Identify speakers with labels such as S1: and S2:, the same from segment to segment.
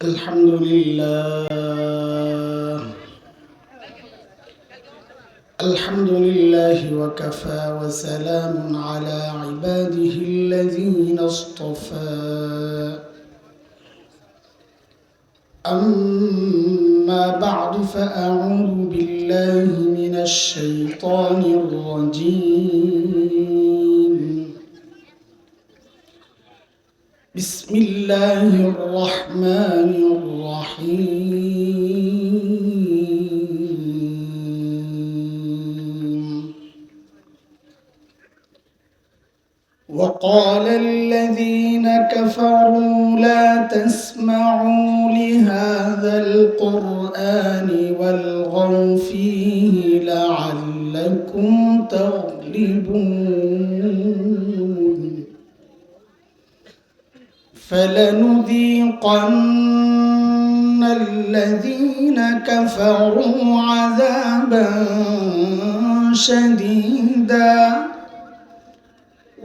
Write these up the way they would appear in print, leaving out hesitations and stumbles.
S1: الحمد لله. الحمد لله وكفى وسلام على عباده الذين اصطفى. أما بعد فأعوذ بالله من الشيطان الرجيم. بسم الله الرحمن الرحيم. وقال الذين كفروا لا تسمعوا لهذا القرآن والغوا فيه لعلكم تغلبون. فلنذيقن الذين كفروا عذابا شديدا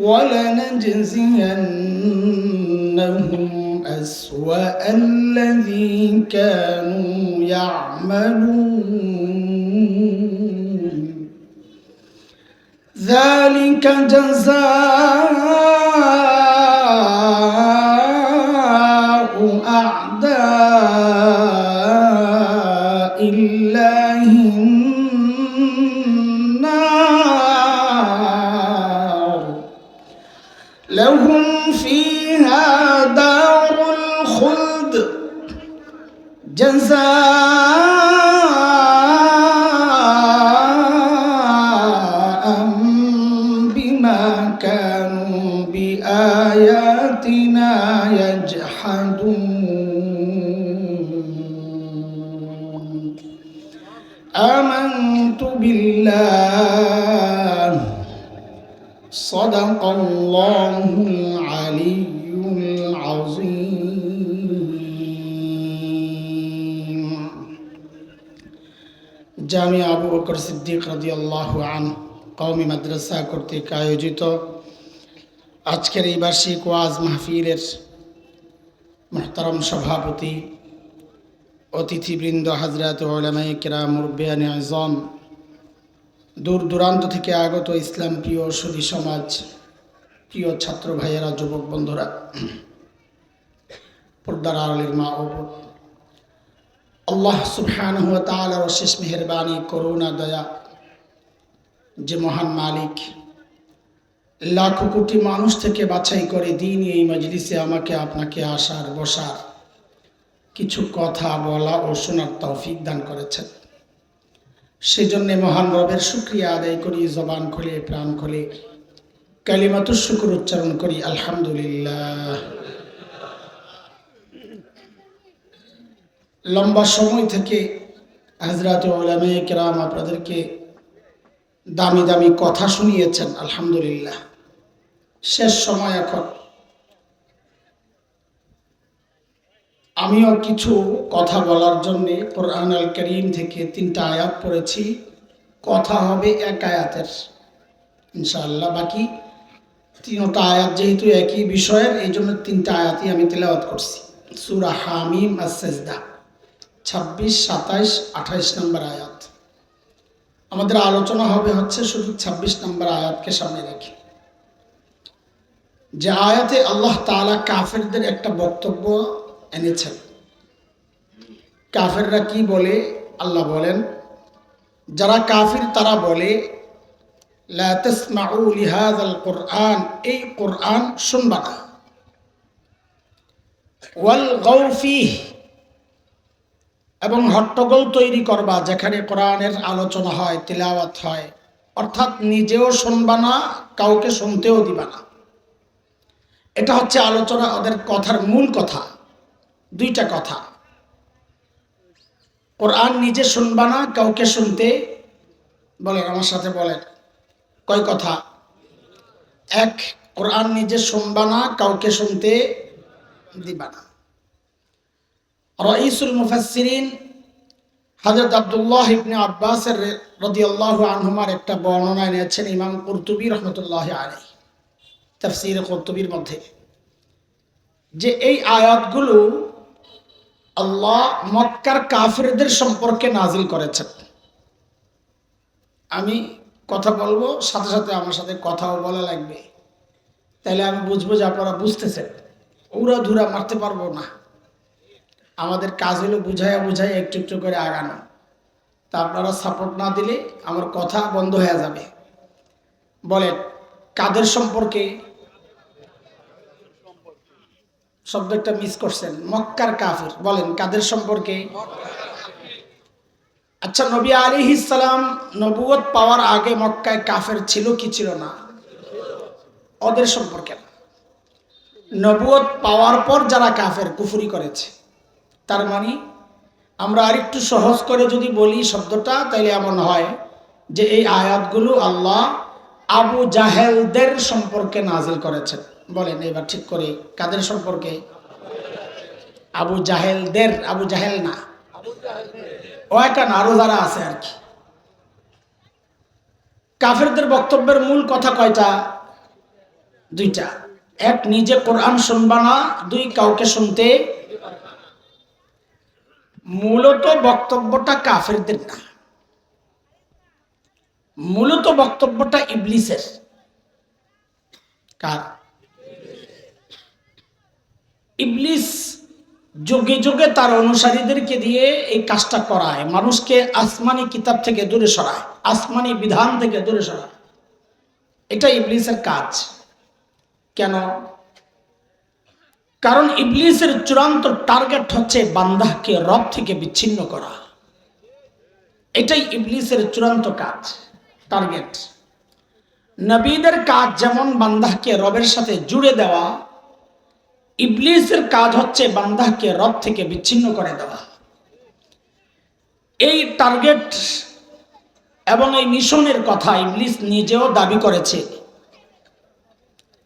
S1: ولنجزينهم أسوأ الذي كانوا يعملون. ذلك جزاء أعداء الله النار لهم فيها دار الخلد جزاء بما كانوا بآياتنا يجحدون. آمنت بالله صدق الله العلي العظيم. জামিয়া আবু বকর সিদ্দিক রাদিয়াল্লাহু আনহু কওমি মাদ্রাসা কর্তৃক আয়োজিত আজকের এই বার্ষিক ওয়াজ মাহফিলের মুহতারাম সভাপতি, অতিথিবৃন্দ, হযরত উলামায়ে কিরাম, মুরব্বিয়ানে আযম, দূর দূরান্ত থেকে আগত ইসলাম প্রিয় সুধী সমাজ, প্রিয় ছাত্র ভাইয়েরা, যুবক বন্ধুরা, পর্দার আড়ালের মা ও বোন, আল্লাহ সুবহানাহু ওয়া তাআলার অশেষ মেহেরবানি, করুণা, দয়া, যে মহান মালিক লাখো কোটি মানুষ থেকে বাছাই করে দিন এই মজলিসে আমাকে আপনাকে আসার বসার, কিছু কথা বলা ও শোনার তৌফিক দান করেছেন। সেজন্য মহান রবের শুকরিয়া আদায় করি, জবান খুলে প্রাণ খুলে কালিমাতুশ শুকর উচ্চারণ করি, আলহামদুলিল্লাহ। লম্বা সময় থেকে হযরত উলামায়ে কিরাম আপনাদেরকে দামি দামি কথা শুনিয়েছেন, আলহামদুলিল্লাহ। শেষ সময় এখন আমিও কিছু কথা বলার জন্য কোরআন আল কারীম থেকে 3টা আয়াত পড়েছি। কথা হবে এক আয়াতের ইনশাআল্লাহ। বাকি 3টা আয়াত যেহেতু একই বিষয়ের, এই জন্য 3টা আয়াতই আমি তেলাওয়াত করছি। সূরা হামিম আস-সাজদা 26, 27, 28 নম্বর আয়াত। আমাদের আলোচনা হবে হচ্ছে শুধু 26 নম্বর আয়াতকে সামনে রেখে। যে আয়াতে আল্লাহ তাআলা কাফেরদের একটা বক্তব্য এনেছেন। কাফেররা কি বলে? আল্লাহ বলেন, যারা কাফির তারা বলে লা তাসমাউ লিহাযাল কুরআন, এই কুরআন শুনবা না। ওয়াল গাউ ফীহি, এবং হট্টগোল তৈরি করবা যেখানে কোরআনের আলোচনা হয়, তিলাওয়াত হয়, অর্থাৎ নিজেও শুনবা না, কাউকে শুনতেও দিবা না। এটা হচ্ছে আলোচনা, ওদের কথার মূল কথা। 2টা কথা, কোরআন নিজে শুনবা না, কাউকে শুনতে বলেন, আমার সাথে বলেন, কয় কথা? এক, কোরআন নিজে শুনবা না, কাউকে শুনতে দিবা না। রাইসুল মুফাসসিরিন হযরত আব্দুল্লাহ ইবনে আব্বাস রাদিয়াল্লাহু আনহুমার একটা বর্ণনা এনেছেন ইমাম কুরতুবী রাহমাতুল্লাহি আলাইহি তাফসীর কুরতুবীর মধ্যে, যে এই আয়াতগুলো আল্লাহ মক্কার কাফেরদের সম্পর্কে নাজিল করেছেন। আমি কথা বলবো, সাথে সাথে আমার সাথে কথাও বলা লাগবে, তাইলে আমি বুঝবো যে আপনারা বুঝতেছেন। উড়া ধুরা মারতে পারবো না। আমাদের কাজ হলো বুঝাইয়া বুঝাইয়া একটু একটু করে আগানো। তা আপনারা সাপোর্ট না দিলে আমার কথা বন্ধ হয়ে যাবে। বলেন, কাদের সম্পর্কে? শব্দ একটা মিস করছেন, মক্কার কাফের। বলেন কাদের সম্পর্কে? আচ্ছা, নবী আলাইহিস সালাম নবুয়ত পাওয়ার আগে মক্কায় কাফের ছিল কি ছিল না? ওদের সম্পর্কে না। নবুয়ত পাওয়ার পর যারা কাফের কুফরি করেছে, তার মানে আমরা আরেকটু সহজ করে যদি বলি শব্দটা, তাইলে এমন হয় যে এই আয়াতগুলো আল্লাহ আবু জাহেলদের সম্পর্কে নাজিল করেছেন। বলেন এবার ঠিক করে, কাদের সম্পর্কে? আবু জাহেলদের, আবু জাহেল না, ও একটা আরো যারা আছে আর কি। কাফেরদের বক্তব্যের মূল কথা কয়টা? দুইটা। এক, নিজে কোরআন শুনবা না, দুই, কাউকে শুনতে। মূলত বক্তব্যটা কাফেরদের না, মূলত বক্তব্যটা ইবলিসের। কার? ইবলিস যুগে যুগে তার অনুসারীদেরকে দিয়ে এই কাজটা করায়, মানুষকে আসমানি কিতাব থেকে দূরে সরায়, আসমানি বিধান থেকে দূরে সরায়। এটা ইবলিসের কাজ। কেন? কারণ ইবলিসের চূড়ান্ত টার্গেট হচ্ছে বান্দাকে রব থেকে বিচ্ছিন্ন করা। এটাই ইবলিসের চূড়ান্ত কাজ, টার্গেট। নবীদের কাজ যেমন বান্দাকে রবের সাথে জুড়ে দেওয়া, ইবলিসের কাজ হচ্ছে বান্দাকে রব থেকে বিচ্ছিন্ন করে দেওয়া। এই টার্গেট এবং এই মিশনের কথা ইবলিস নিজেও দাবি করেছে।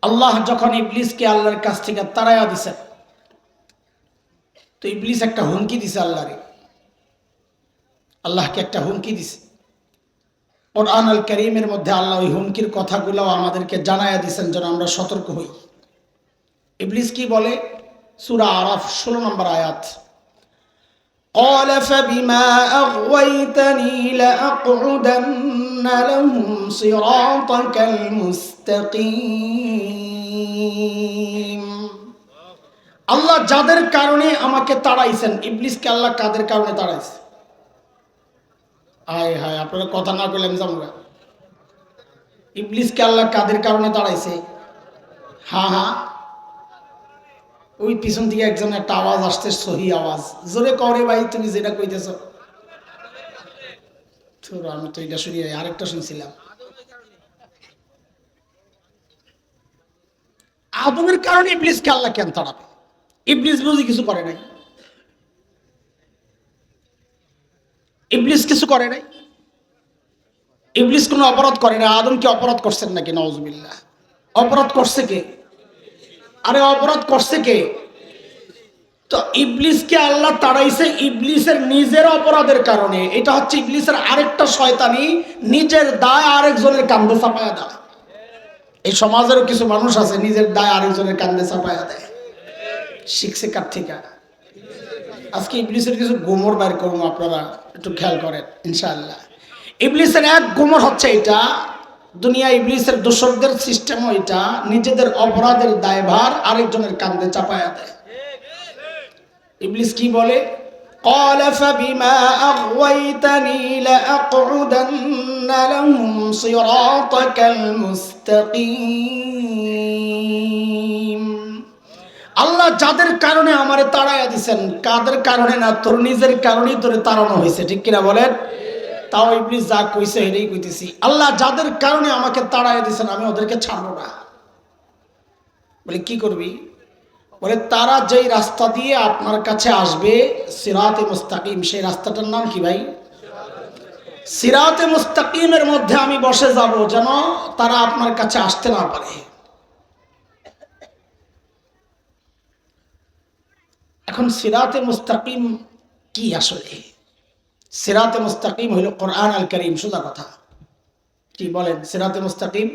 S1: আল্লাহ যখন ইবলিসকে আল্লাহর কাছ থেকে তাড়াইয়া দিছেন, তো ইবলিস একটা হুমকি দিছে আল্লাহরে। আল্লাহকে একটা হুমকি দিছে। কোরআন আল কারীমের মধ্যে আল্লাহ ওই হুমকির কথাগুলো আমাদেরকে জানাইয়া দিছেন যেন আমরা সতর্ক হই। ইবলিস কি বলে? সূরা আরাফ 16 নম্বর আয়াত। قال فبما أغويتني لأقعدن لهم صراطك المستقيم। আল্লাহ যাদের কারণে আমাকে তাড়াইছেন, ইবলিসকে আল্লাহ কাদের কারণে তাড়াইছে? হায় হায়, আপনারা কথা না কইলে আমি জানবো। ইবলিসকে আল্লাহ কাদের কারণে তাড়াইছে? হ্যাঁ হ্যাঁ, ওই পিছন থেকে একজন একটা আওয়াজ আসছে, সহি আওয়াজ। জোরে করে ভাই, তুমি যেটা কইতেছ। আমি তো এটা শুনি, আরেকটা শুনছিলাম। আদমের কারণে ইবলিসকে আল্লাহ কেন তাড়াবে? ইবলিস বুঝি কিছু করে নাই, ইবলিস কিছু করে নাই, ইবলিস কোনো অপরাধ করে না। আদম কি অপরাধ করছেন নাকি? নাউজুবিল্লাহ। অপরাধ করছে কে? আরে অপরাধ করছে কে? তো ইবলিসকে আল্লাহ তাড়াইছে ইবলিসের নিজের অপরাধের কারণে। এটা হচ্ছে ইবলিসের আরেকটা শয়তানি, নিজের দায় আরেকজনের কাঁধে চাপায়া দেয়। এই সমাজেরও কিছু মানুষ আছে নিজের দায় আরেকজনের কাঁধে চাপায়া দেয়। শিখছে কার থেকে? আজকে ইবলিসের কিছু গোমর বাইর করবো, আপনারা একটু খেয়াল করেন ইনশাআল্লাহ। ইবলিসের এক গোমর হচ্ছে এটা, দুনিয়া ইবলিসের দোসরদের সিস্টেম এটা, নিজেদের অপরাধের দায়ভার আরেকজনের কাঁধে চাপায়া দেয়। ইবলিস কি বলে? قال فبما أغويتني لأقعدن لهم صراطك المستقيم। আল্লাহ যাদের কারণে আমারে তাড়াইয়া দিছেন, কাদের কারণে না, তোর নিজের কারণেই তোরে তাড়ানো হয়েছে, ঠিক কিনা বলেন? তাও ইবলিস যা কইছে এটাই কইতেছি। আল্লাহ যাদের কারণে আমাকে তাড়াইয়া দিছেন, আমি ওদেরকে ছাড়বো না। বলে কি করবি? বলে তারা যেই রাস্তা দিয়ে আপনার কাছে আসবে, সিরাতে মুস্তাকিম, সেই রাস্তাটার নাম কি ভাই? সিরাতে মুস্তাকিমের মধ্যে আমি বসে যাব যেন তারা আপনার কাছে আসতে না পারে। এখন সিরাতে মুস্তাকিম কি আসলে? সিরাতে মুস্তাকিম হইল কোরআন আল কারীম, সোজা কথা। কি বলেন? সিরাতে মুস্তাকিম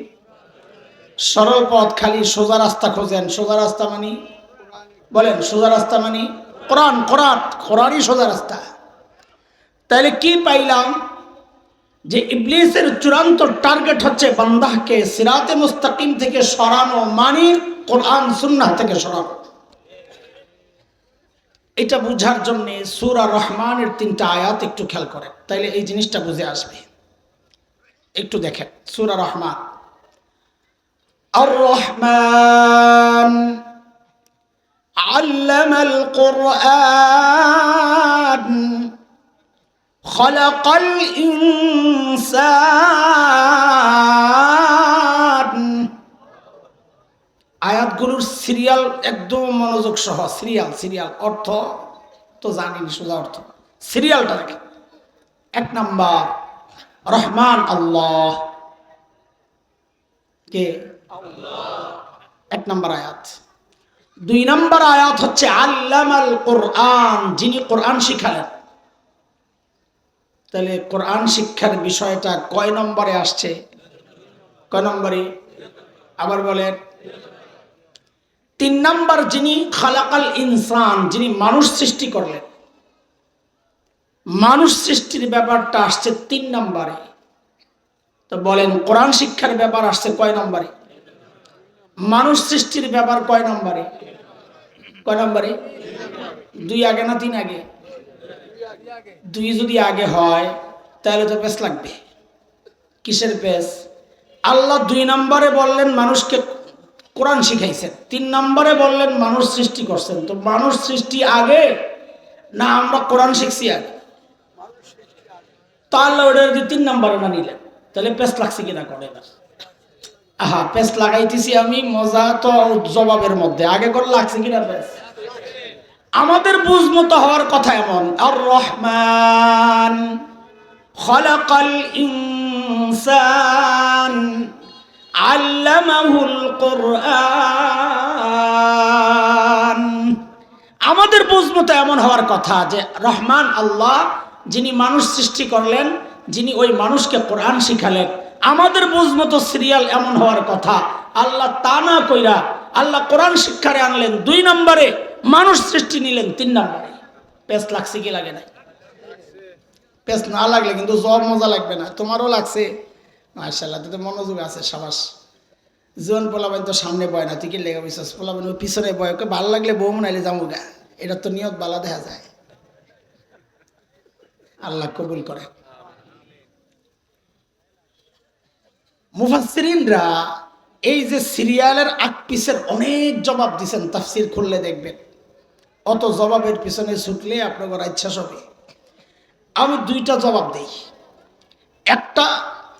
S1: সরল পথ, খালি সোজা রাস্তা খোঁজেন। সোজা রাস্তা মানি? বলেন সোজা রাস্তা মানি? কোরআন কোরআন কোরআনই সোজা রাস্তা। তাহলে কি পাইলাম? যে ইবলিসের চূড়ান্ত টার্গেট হচ্ছে বান্দাকে সিরাতে মুস্তাকিম থেকে সরানো, মানে কোরআন সুন্নাহ থেকে সরানো। এটা বুঝার জন্য সূরা রহমানের 3টা আয়াত একটু খেয়াল করেন, তাইলে এই জিনিসটা বুঝে আসবে। একটু দেখেন সূরা রহমান। আর রহমান আল্লামাল কুরআন খালাকাল ইনসান। আয়াতগুলোর সিরিয়াল একদম মনোযোগ সহ, সিরিয়াল অর্থ তো জানিনি, সোজা অর্থ সিরিয়ালটা দেখেন। 1 নাম্বার রহমান আল্লাহ, কে? আল্লাহ, 1 নাম্বার আয়াত। 2 নাম্বার আয়াত হচ্ছে আল্লামাল কোরআন, যিনি কোরআন শিখালেন। তাহলে কোরআন শিক্ষার বিষয়টা কয় নম্বরে আসছে? কয় নম্বরে? আবার বলেন। 3 নাম্বার, যিনি খালাকাল ইনসান, যিনি মানুষ সৃষ্টি করলেন। মানুষ সৃষ্টির ব্যাপারটা আসছে 3 নম্বরে। তো বলেন কোরআন শিক্ষার ব্যাপার আসছে কয় নম্বরে? মানুষ সৃষ্টির ব্যাপার কয় নম্বরে? কয় নম্বরে? 2 আগে না 3 আগে? 2 যদি আগে হয় তাহলে তো পেশ লাগবে। কিসের পেশ? আল্লাহ 2 নম্বরে বললেন মানুষকে কোরআন শিখাইছেন, 3 নম্বরে বললেন মানুষ সৃষ্টি করছেন। তো মানুষ সৃষ্টি আগে না আমরা কোরআন শিখছি আগে? তো আল্লাহ ওটা যদি 3 নম্বরে না নিলেন তাহলে পেশ লাগছে কিনা করে? আহা, পেশ লাগাইতেছি আমি, মজা তো জবাবের মধ্যে। আগে করে লাগছে কিনা পেশ? আমাদের বুঝ মতো হওয়ার কথা এমন। আর রহমান খালাকাল ইনসান আল্লামাহুল কোরআন। আমাদের বুঝ মতো এমন হওয়ার কথা যে রহমান আল্লাহ, যিনি মানুষ সৃষ্টি করলেন, যিনি ওই মানুষকে কোরআন শিখালেন। আমাদের বুঝ মতো সিরিয়াল এমন হওয়ার কথা। আল্লাহ তা না কইরা আল্লাহ কোরআন শিক্ষারে আনলেন 2 নম্বরে, মানুষ সৃষ্টি নিলেন 3 নম্বরে। পেস লাগছে কি লাগে নাই? পেস না লাগলে কিন্তু জব মজা লাগবে না। তোমারও লাগছে? মাশাআল্লাহ, তো মনোযোগ আছে, সাবাস। জীবন পোলাবেন তো সামনে বয় না, তুই কি লেগে বিশ্বাস পোলাবেন ওই পিছনে বয়। ওকে ভালো লাগলে বউ মনাইলে যাবো গা, এটা তো নিয়ত বালা দেখা যায়। আল্লাহ কবুল করে। মুফাসসিরিনরা এই যে সিরিয়ালের আগ পিছের অনেক জবাব দিয়েছেন, তাফসির খুললে দেখবেন। অত জবাবের পিছনে ছুটলে আপনার ইচ্ছা সবে। আমি 2টা জবাব দেই, একটা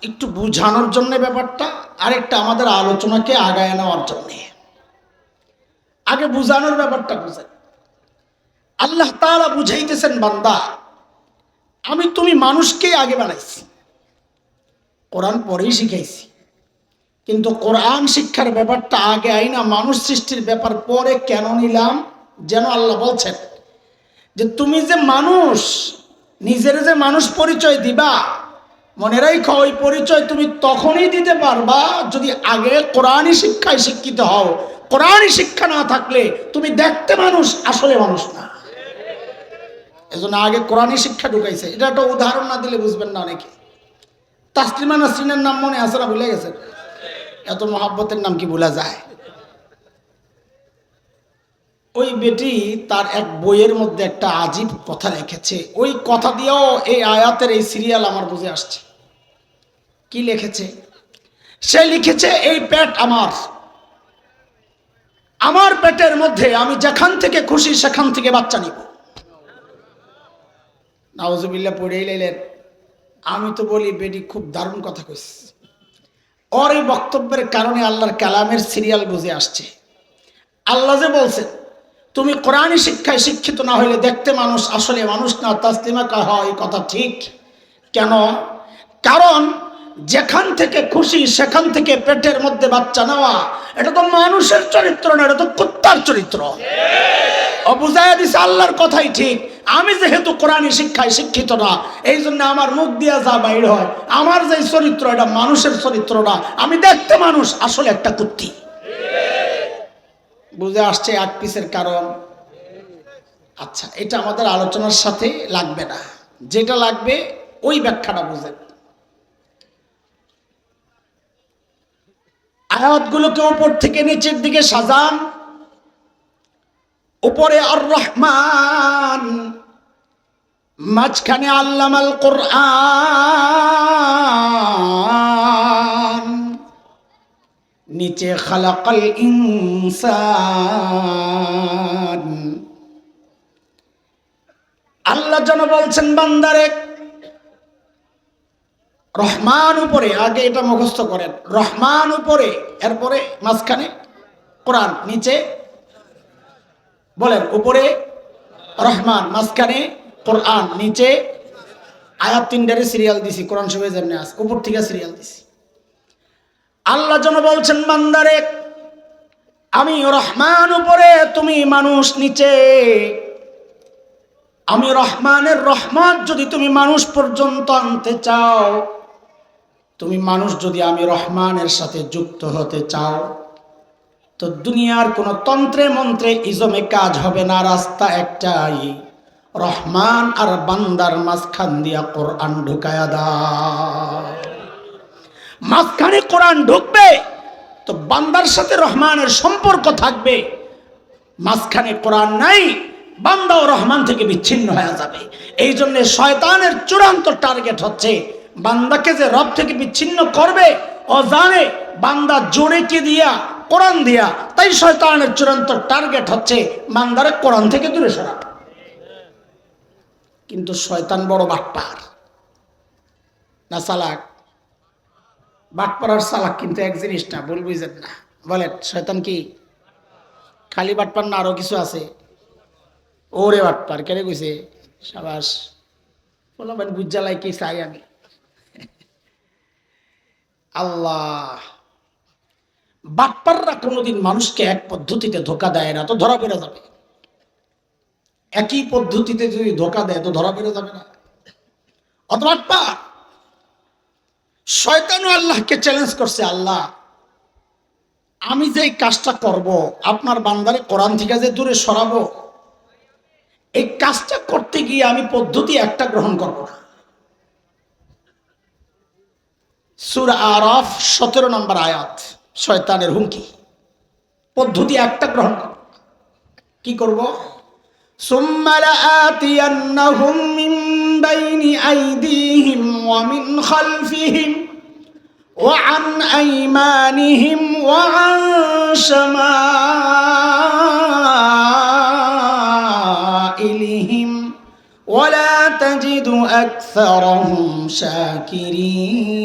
S1: একটু বুঝানোর জন্য ব্যাপারটা, আরেকটা আমাদের আলোচনাকে আগায় নেওয়ার জন্য। আগে বুঝানোর ব্যাপারটা বুঝেন। আল্লাহ তাআলা বুঝাইতেছেন, বান্দা আমি তুমি মানুষকে আগে বানাইছি, কোরআন পরেই শিখাইছি। কিন্তু কোরআন শিক্ষার ব্যাপারটা আগে আইনা মানুষ সৃষ্টির ব্যাপার পরে কেন নিলাম? যেন আল্লাহ বলছেন যে তুমি যে মানুষ, নিজের যে মানুষ পরিচয় দিবা, মনে রাখো ওই পরিচয় তুমি তখনই দিতে পারবা যদি আগে কোরআনই শিক্ষায় শিক্ষিত হও। কোরআনই শিক্ষা না থাকলে তুমি দেখতে মানুষ, আসলে মানুষ না। এজন্য আগে কোরআনই শিক্ষা ঢুকাইছে। এটা একটা উদাহরণ না দিলে বুঝবেন না অনেকে। তাসলিমা নাসরিনের নাম মনে আছে না? ভুলে গেছেন? এত মহাব্বতের নাম কি ভুলা যায়? ওই বেটি তার এক বইয়ের মধ্যে একটা আজীব কথা লিখেছে। ওই কথা দিয়েও এই আয়াতের এই সিরিয়াল আমার বুঝে আসছে। কি লিখেছে? সে লিখেছে, এই পেট আমার পেটের মধ্যে আমি যেখান থেকে খুশি সেখান থেকে বাচ্চা নিব। নাউজুবিল্লাহ পড়েই লাইলেন। আমি তো বলি বেটি খুব দারুণ কথা কইছে। ওর এই বক্তব্যের কারণে আল্লাহর কালামের সিরিয়াল বুঝে আসছে। আল্লাহ যে বলছেন তুমি কোরআনী শিক্ষায় শিক্ষিত না হইলে দেখতে মানুষ, আসলে মানুষ না। তাসলিমা কহা এই কথা ঠিক। কেন? কারণ যেখান থেকে খুশি সেখান থেকে পেটের মধ্যে বাচ্চা নেওয়া, এটা তো মানুষের চরিত্র না, এটা তো কুত্তার চরিত্র। বুঝাইয়া দিছে আল্লাহর কথাই ঠিক। আমি যেহেতু কোরআনী শিক্ষায় শিক্ষিত না, এই জন্য আমার মুখ দিয়া যা বাইর হয়, আমার যে চরিত্র এটা মানুষের চরিত্র না। আমি দেখতে মানুষ, আসলে একটা কুত্তি। বুঝে আসছে এক পিসের কারণ? আচ্ছা, এটা আমাদের আলোচনার সাথে লাগবে না, যেটা লাগবে ওই ব্যাখ্যাটা বুঝেন। আয়াতগুলোকে উপর থেকে নিচের দিকে সাজান। উপরে আর রহমান, মাঝখানে আল্লামাল কোরআন, নিচে খালাকাল ইনসান। আল্লাহ যেন বলছেন বান্দারে, রহমান উপরে, আগে এটা মুখস্থ করেন, রহমান উপরে, এরপরে মাঝখানে কোরআন, নিচে বলেন উপরে রহমান, মাঝখানে কোরআন, নিচে আয়াত তিনটারে সিরিয়াল দিছি, কোরআন শরীফে যেমনি আছে উপর থেকে সিরিয়াল দিছি। আল্লাহ যেন বলছেন বান্দারে, আমি রহমান উপরে, তুমি মানুষ নিচে। আমি রহমানের রহমত যদি তুমি মানুষ পর্যন্ত আনতে চাও, তুমি মানুষ যদি আমি রহমানের সাথে যুক্ত হতে চাও, তো দুনিয়ার কোন তন্ত্রে মন্ত্রে ইজমে কাজ হবে না। রাস্তা একটাই, রহমান আর বান্দার মাঝখান দিয়া কোরআন ঢুকায়া দাও। মাঝখানে কোরআন ঢুকবে তো বান্দার সাথে রহমানের সম্পর্ক থাকবে। মাঝখানে কোরআন নাই, বান্দা ও রহমান থেকে বিচ্ছিন্ন হয়ে যাবে। এই জন্য শয়তানের চূড়ান্ত টার্গেট হচ্ছে বান্দাকে যে রব থেকে বিচ্ছিন্ন করবে। ও জানে বান্দা জোরে কি দিয়া, কোরআন দিয়া। তাই শয়তানের চূড়ান্ত টার্গেট হচ্ছে বান্দারে কোরআন থেকে দূরে সরা। কিন্তু শয়তান বড় বাটপার না চালাক? বাটপার আর চালাক কিন্তু এক জিনিস না, ভুল বুঝেন না। বলেন শয়তান কি খালি বাটপার না আরো কিছু আছে? ওরে বাটপার কেন কইছে? সাবাস, বলবেন বুঝালাই কি চাই আমি। আল্লাহ, বাটপাররা কোনোদিন মানুষকে এক পদ্ধতিতে ধোকা দেয় না, তো ধরা পড়ে যাবে। একই পদ্ধতিতে যদি ধোকা দেয় তো ধরা পড়ে যাবে না? অত বাটপার। শয়তানও আল্লাহকে চ্যালেঞ্জ করছে, আল্লাহ আমি যে কাজটা করব, আপনার বান্দারে কোরআন থেকে যে দূরে সরাবো, এই কাজটা করতে গিয়ে আমি পদ্ধতি একটা গ্রহণ করব না। সূরা আরাফ 17 নম্বর আয়াত, শয়তানের হুমকি। পদ্ধতি একটা গ্রহণ করব। কি করব? সুম্মা লাআতিয়ান্নাহুম মিন বাইনি আইদিহিম ওয়া মিন খালফিহিম ওয়া আন আইমানিহিম ওয়া আন শামাইলিহিম ওয়া লা তাজিদু আকসারাহুম শাকিরিন।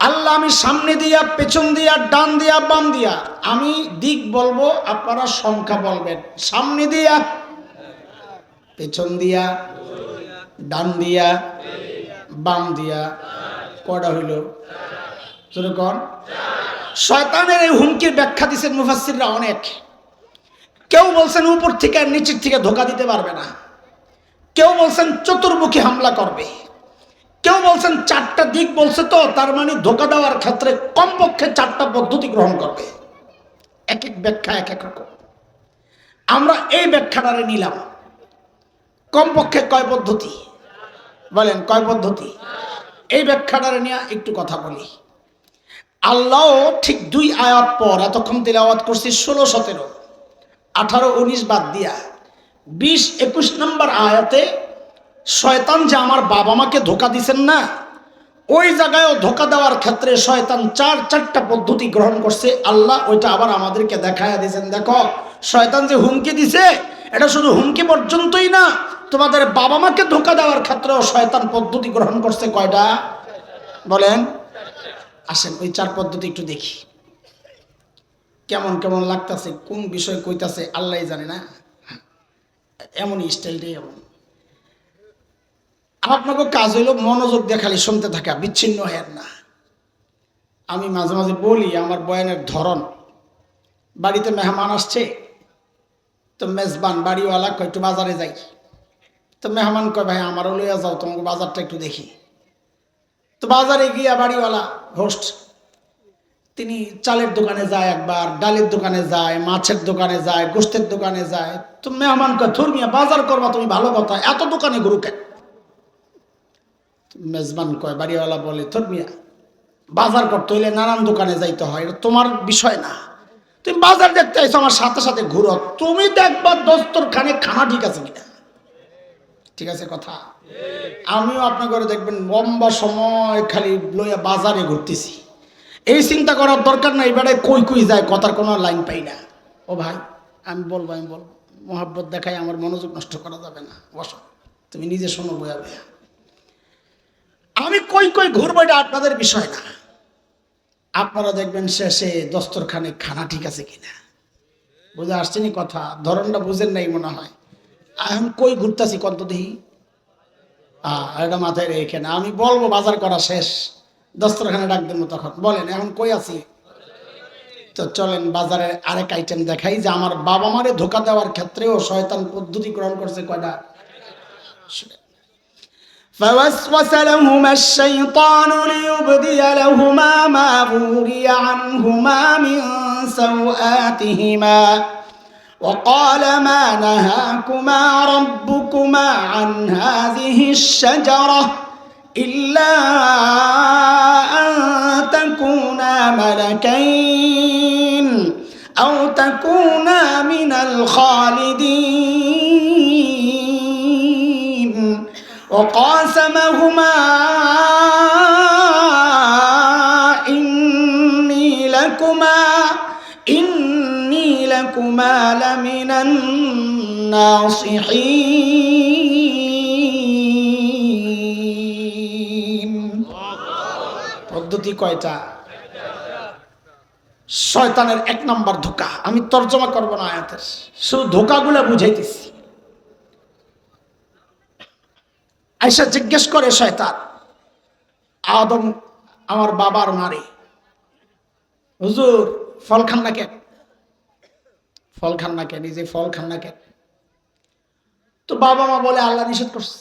S1: আল্লাহ, আমি সামনে দিয়া, পেছন দিয়া, ডান দিয়া, বাম দিয়া, আমি দিক বলবো, আপনারা সংখ্যা বলবেন। সামনে দিয়া, পেছন দিয়া, ডান দিয়া, বাম দিয়া, কয়টা হইল? যেরকম শয়তানের এই হুমকির ব্যাখ্যা দিচ্ছেন মুফাসসিররা অনেক। কেউ বলছেন উপর থেকে আর নিচের থেকে ধোকা দিতে পারবে না, কেউ বলছেন চতুর্মুখী হামলা করবে, কেউ বলছেন চারটা দিক বলছে, তো তার মানে ধোকা দেওয়ার ক্ষেত্রে কমপক্ষে চারটা পদ্ধতি গ্রহণ করবে। এক এক ব্যাখ্যা এক এক রকম। আমরা এই ব্যাখ্যাটারে নিলাম। কমপক্ষে কয় পদ্ধতি? বলেন কয় পদ্ধতি? এই ব্যাখ্যাটারে নিয়ে একটু কথা বলি। আল্লাহ ঠিক 2 আয়াত পর, এতক্ষণ তিলাওয়াত করছি 16, 17, 18, 19 বাদ দিয়া 20, 21 নম্বর আয়াতে শয়তান যে আমার বাবা মাকে ধোকা দিছেন না, ওই জায়গায়ও ধোকা দেওয়ার ক্ষেত্রে শয়তান চারটা পদ্ধতি গ্রহণ করছে। আল্লাহ ওইটা আবার আমাদেরকে দেখায়া দিয়েছেন। দেখো, শয়তান যে হুমকি দিছে, এটা শুধু হুমকি পর্যন্তই না, তোমাদের বাবা মাকে ধোকা দেওয়ার ক্ষেত্রেও শয়তান পদ্ধতি গ্রহণ করছে। কয়টা? বলেন। আসেন ওই 4 পদ্ধতি একটু দেখি। কেমন কেমন লাগতেছে, কোন বিষয় কইতাছে আল্লাহই জানে না। এমনই স্টাইলটাই এমন। আপনাকে কাজ হইল মনোযোগ দিয়ে খালি শুনতে থাকা, বিচ্ছিন্ন হেন না। আমি মাঝে মাঝে বলি আমার বয়ানের ধরন, বাড়িতে মেহমান আসছে, তো মেজবান বাড়িওয়ালা কয় একটু বাজারে যাই। তো মেহমান কয় ভাই আমারও লইয়া যাও, তোমাকে বাজারটা একটু দেখি। তো বাজারে গিয়া বাড়িওয়ালা হোস্ট তিনি চালের দোকানে যায়, একবার ডালের দোকানে যায়, মাছের দোকানে যায়, গোশতের দোকানে যায়। তো মেহমান কয়, ধর্মিয়া বাজার করবা তুমি, ভালো কথা, এত দোকানে গরু কেন? মেজবান কয়, বাড়িওয়ালা বলে, ধর্মিয়া বাজার করতে হইলে নানান দোকানে যাইতে হয়, এটা তোমার বিষয় না। তুমি বাজার দেখতে আইছো, আমার সাথে সাথে ঘুরো, তুমি দেখবা দস্তরখানে খানা ঠিক আছে কিনা। ঠিক আছে কথা? আমিও আপনার ঘরে দেখবেন লম্বা সময় খালি লইয়া বাজারে ঘুরতেছি, এই চিন্তা করার দরকার নাই বেড়ায় কই কই যায়, কথার কোনো লাইন পাই না। ও ভাই, আমি বলবো মোহাব্বত দেখাই, আমার মনোযোগ নষ্ট করা যাবে না, বসো, তুমি নিজে শোনো বয়া বয়া। আমি কই কই ঘুরবো এটা আপনাদের বিষয় না, আপনারা দেখবেন শেষে দস্তরখানে খানা ঠিক আছে কিনা। বুঝে আসছেনি কথা? ধরনটা বুঝেন নাই মনে হয়। এখন কই ঘুরতেছি কত দেখি, এটা মাথায় রেখে না, আমি বলবো বাজার করা শেষ, দস্তরখানে ডাক দেবো, তখন বলেন এখন কই আছি। তো চলেন বাজারের আরেক আইটেম দেখাই, যে আমার বাবা মারে ধোকা দেওয়ার ক্ষেত্রেও শয়তান পদ্ধতি গ্রহণ করছে কয়টা। فوسوس لهما الشيطان ليبدي لهما ما وري عنهما من سوآتهما وقال ما نهاكما ربكما عن هذه الشجرة إلا أن تكونا ملكين أو تكونا من الخالدين وقاسمهما إني لكما لمن الناصحين। পদ্ধতি কয়টা? শয়তানের এক নাম্বার ধোঁকা। আমি তর্জমা করব না আয়াতের, শুধু ধোঁকাগুলো বুঝাইতেছি। আয়েশা জিজ্ঞেস করে শয়তান, আদম আমার বাবার মারে, হুজুর ফল খান না কেন? ফল খান না কেন? নিজে ফল খান না কেন? তো বাবা মা বলে আল্লাহ নিষেধ করছে।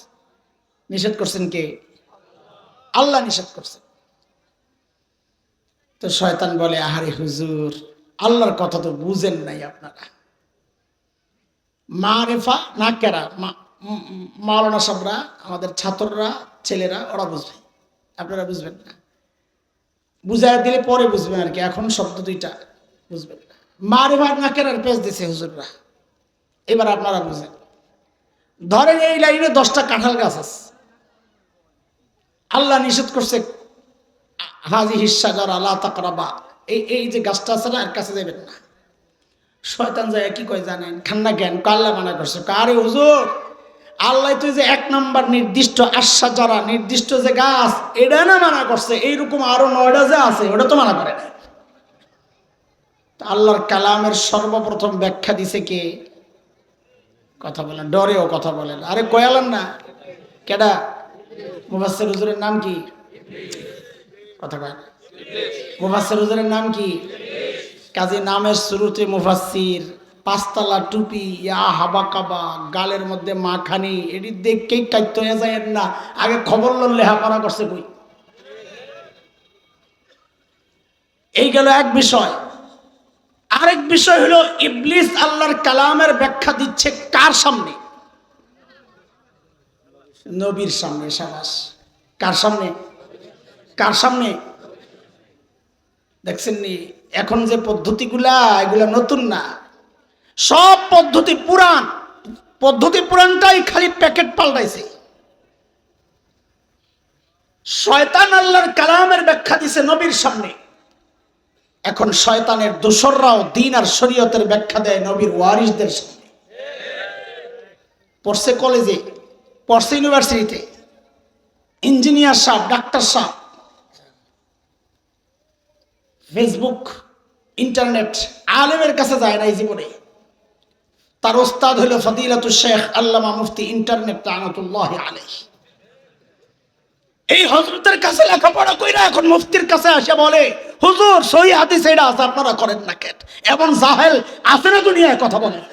S1: নিষেধ করছেন কে? আল্লাহ নিষেধ করছেন। তো শয়তান বলে, আহারে হুজুর, আল্লাহর কথা তো বুঝেন নাই আপনারা। মারেফা না কেরা, মাওলানা সাহেবরা, আমাদের ছাত্ররা, ছেলেরা, ওরা বুঝবে, আপনারা বুঝবেন না। বুঝাই দিলে পরে বুঝবেন আর কি, এখন শব্দ দুইটা বুঝবেন না। মারেফা না কেরার পেজ দিছে হুজুররা, এবার আপনারা বুঝেন। ধরেন এই লাইনে 10টা কাঁঠাল গাছ আছে, আল্লাহ নিষেধ করছে হাযিহিশ শাজারা লা তাকরাবা, এই যে গাছটা আছে না, এর কাছে যাবেন না। শয়তান যায় কি কয় জানেন? খান্না জ্ঞান আল্লাহ মানা করছে। আরে হুজুর, আল্লাহ তো যে 1 নাম্বার নির্দিষ্ট আশ-শাজারা, নির্দিষ্ট যে গাছ, এটা না মানা করছে, এইরকম আরো 9টা যে আছে ওটা তো মানা করে না। আল্লাহর কালামের সর্বপ্রথম ব্যাখ্যা দিছে কে? কথা বলেন, ডরেও কথা বলেন। আরে কয়ালেন না কেডা? মুফাসসির হুজুরের নাম কি? কথা কয় না। মুফাসসির হুজুরের নাম কি? কাজী নামের শুরুতে মুফাসসির, 5 তলা টুপি, ইয়া হাবা কাবা, গালের মধ্যে মাখানি, এটি দেখেই কাইত হয়ে যায় না। আগে খবর লন লেখাপড়া করছে কই? এই গেল এক বিষয়। আরেক বিষয় হলো ইবলিস আল্লাহর কালামের ব্যাখ্যা দিচ্ছে কার সামনে? নবীর সামনে। শাবাশ। কার সামনে? কার সামনে? দেখছেন নি এখন যে পদ্ধতিগুলা, এগুলা নতুন না, সব পদ্ধতি পুরান। পদ্ধতি পুরানটাই খালি প্যাকেট পাল্টাইছে। শয়তান আল্লাহর কালামের ব্যাখ্যা দিছে নবীর সামনে, এখন শয়তানের দোসররাও দ্বীন আর শরীয়তের ব্যাখ্যা দেয় নবীর ওয়ারিসদের সামনে। পড়ছে কলেজে, পড়ছে ইউনিভার্সিটিতে, ইঞ্জিনিয়ার সাহেব, ডাক্তার সাহেব, ফেসবুক, ইন্টারনেট, আলেমের কাছে যায় না এই জীবনে। তার ওস্তাদ হইল ফদিলাতুল শেখ আল্লামা মুফতি ইন্টারনেট লানাতুল্লাহি আলাইহি। এই হযরতের কাছে লেখাপড়া কইরা এখন মুফতির কাছে আসে বলে, হুজুর সহিহ হাদিস এটা আছে, আপনারা করেন না কেন? এমন জাহেল আছে না দুনিয়ায়? কথা বলেন।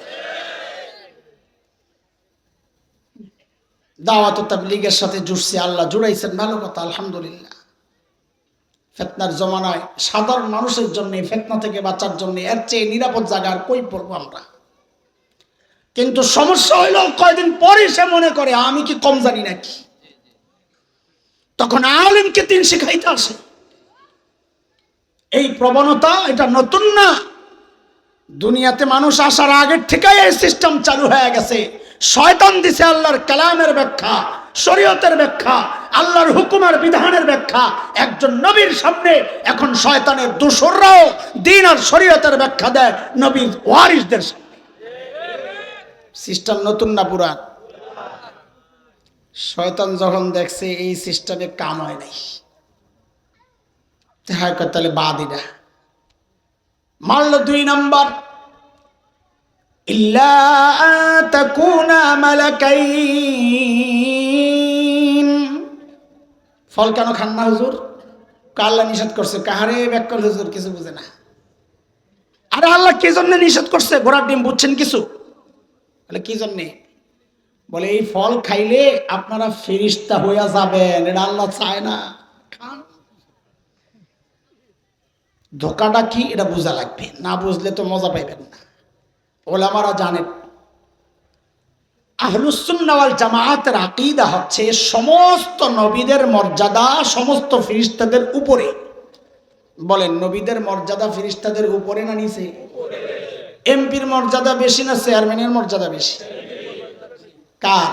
S1: দাওয়াত ও তাবলীগের সাথে জুড়ছে, আল্লাহ জুড়াইছেন, ভালো কথা, আলহামদুলিল্লাহ। ফিতনার জমানায় সাধারণ মানুষের জন্য ফিতনা থেকে বাঁচার জন্য এর চেয়ে নিরাপদ জায়গা আর কই পড়বো আমরা। কিন্তু সমস্যা হইল কয়দিন পরে সে মনে করে আমি কি কম জানি নাকি। তখন আলেমকে দিন শিখাইতে আসে। এই প্রবণতা এটা নতুন না, দুনিয়াতে মানুষ আসার আগের থেকেই এই সিস্টেম চালু হয়ে গেছে। শয়তান দিছে আল্লাহর কালামের ব্যাখ্যা, শরীয়তের ব্যাখ্যা, আল্লাহর হুকুমের বিধানের ব্যাখ্যা একজন নবীর সামনে। এখন শয়তানের দোসররাও দ্বীন আর শরীয়তের ব্যাখ্যা দেয় নবীর ওয়ারিসদের সামনে। সিস্টেম নতুন না পুরান? শয়তান যখন দেখছে এই সিস্টেমে কাম হয় নাই, তাহলে বাদিনা মারলো 2 নাম্বার, ইল্লা তাকুনা মালাকাইন। ফল কেন খান না হুজুর? আল্লাহ নিষেধ করছে। কাহারে ব্যাকল হুজুর কিছু বুঝে না। আরে আল্লাহ কি জন্য নিষেধ করছে? ঘোড়ার ডিম বুঝছেন কিছু? বলে কি জন্যে? বলে এই ফল খাইলে আপনারা ফেরেশতা হইয়া যাবেন, এটা আল্লাহ চায় না। খান। ধোকাটা কি এটা বোঝা লাগবে, না বুঝলে তো মজা পাইবেন না। ওলামারা জানেন আহলুস সুন্নাহ ওয়াল জামাআতের আকীদা হচ্ছে সমস্ত নবীদের মর্যাদা সমস্ত ফেরেশতাদের উপরে। বলেন নবীদের মর্যাদা ফেরেশতাদের উপরে না নিচে? এমপির মর্যাদা বেশি না চেয়ারম্যানের মর্যাদা বেশি? কার?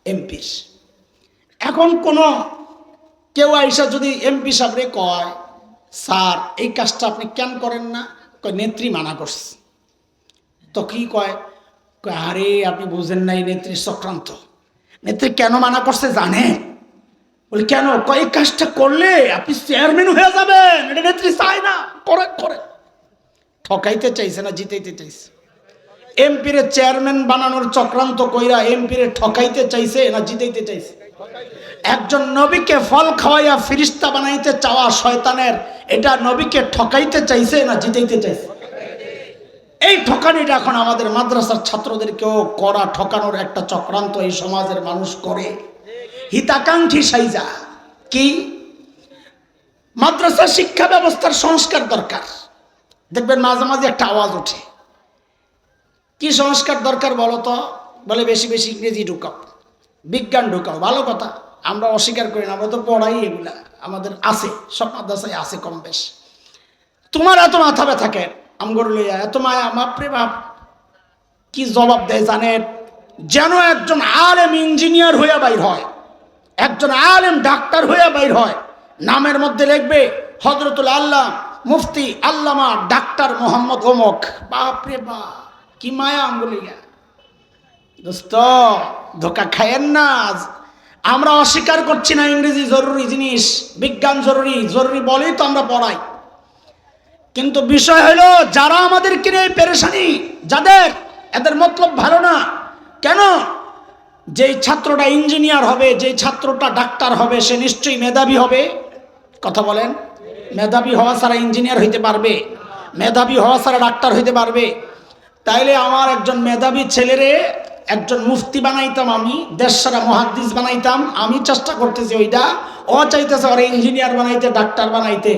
S1: এমপির। এখন কোন কেউ আইসা যদি এমপি সাহেবরে কয় স্যার এই কাজটা আপনি কেন করেন না, কয় নেত্রী মানা করছে, তো কি কয়? আরে আপনি বুঝেন নাই নেত্রীর চক্রান্ত। নেত্রী কেন মানা করছে জানেন? বলি কেন? কয় এই কাজটা করলে আপনি চেয়ারম্যান হয়ে যাবেন, এটা নেত্রী চায় না। করে করে ঠকাইতে চাইছে না জিতাইতে চাইছে? এমপিরে চেয়ারম্যান বানানোর চক্রান্ত কইরা এমপিরে ঠকাইতে চাইছে না জিতাইতে চাইছে? একজন নবীকে ফল খাওয়াইয়া ফেরেশতা বানাইতে চাওয়া শয়তানের, এটা নবীকে ঠকাইতে চাইছে না জিতাইতে চাইছে? এই ঠকানিটা এখন আমাদের মাদ্রাসার ছাত্রদেরকেও করা ঠকানোর একটা চক্রান্ত এই সমাজের মানুষ করে হিতাকাঙ্ক্ষী সাইজা। কি? মাদ্রাসা শিক্ষা ব্যবস্থার সংস্কার দরকার। দেখবেন মাঝে মাঝে একটা আওয়াজ ওঠে, কি সংস্কার দরকার বলো তো? বলে বেশি বেশি ইংরেজি ঢুকাও, বিজ্ঞান ঢুকাও। ভালো কথা, আমরা অস্বীকার করি না, আমরা তো পড়াই, এগুলা আমাদের আছে, সব মাদ্রাসায় আছে কম বেশ। তোমার এত মাথা ব্যথা কেন আমগর লইয়া, এত মায়া মাপরে বাপ? কি জবাব দেয় জানেন? যেন একজন আলেম ইঞ্জিনিয়ার হইয়া বাইর হয়, একজন আলেম ডাক্তার হইয়া বাইর হয়, নামের মধ্যে লিখবে হযরতুল আল্লাহ মুফতি আল্লামা ডাক্তার মোহাম্মদ অমুক। বাপরে বাপ, কি মায়া আমগর লইয়া। দোস্ত ধোকা খায়েন না। আমরা অস্বীকার করছি না ইংরেজি জরুরি জিনিস, বিজ্ঞান জরুরি, জরুরি বলেই তো আমরা পড়াই। কিন্তু বিষয় হলো যারা আমাদেরকে নিয়ে পেরেশানি, যাদের এদের মতলব ভালো না। কেন? যেই ছাত্রটা ইঞ্জিনিয়ার হবে, যেই ছাত্রটা ডাক্তার হবে, সে নিশ্চয়ই মেধাবী হবে। কথা বলেন, মেধাবী হওয়া ছাড়া ইঞ্জিনিয়ার হইতে পারবে? মেধাবী হওয়া ছাড়া ডাক্তার হইতে পারবে? তাইলে আমার একজন মেধাবী ছেলেরে একজন মুফতি বানাইতাম, আমি দেশ সারা মুহাদ্দিস বানাইতাম। আমি চেষ্টা করতেছি ওইটা, ও চাইতেছে ওরা ইঞ্জিনিয়ার বানাইতে, ডাক্তার বানাইতে।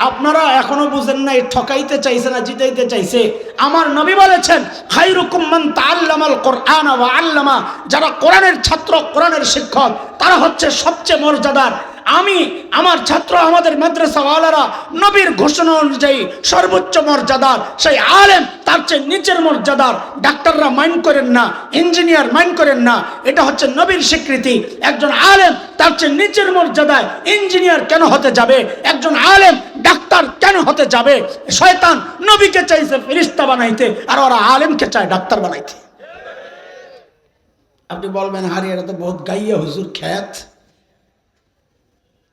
S1: আপনারা এখনো বুঝেন না ঠকাইতে চাইছে না জিতাইতে চাইছে? আমার নবী বলেছেন খায়রুকুম মান তাআল্লামাল কুরআন ওয়া আল্লামা। যারা কোরআনের ছাত্র, কোরআনের শিক্ষক, তারা হচ্ছে সবচেয়ে মর্যাদার। আমি, আমার ছাত্র, আমাদের মাদ্রাসাওয়ালারা নবীর ঘোষণা অনুযায়ী সর্বোচ্চ মর্যাদার। সেই আলেম তার চেয়ে নিচের মর্যাদার। ডাক্তাররা মাইন্ড করেন না, ইঞ্জিনিয়ার মাইন্ড করেন না, এটা হচ্ছে নবীর স্বীকৃতি। একজন আলেম তার চেয়ে নিচের মর্যাদায়, ইঞ্জিনিয়ার কেন হতে যাবে? একজন আলেম ডাক্তার কেন হতে যাবে? শয়তান নবীকে চাইছে ফেরেশতা বানাইতে, আর ওরা আলেমকে চায় ডাক্তার বানাইতে। আপনি বলবেন হারি এটা তো বহুত গাইয়া হুজুর খ্যাত,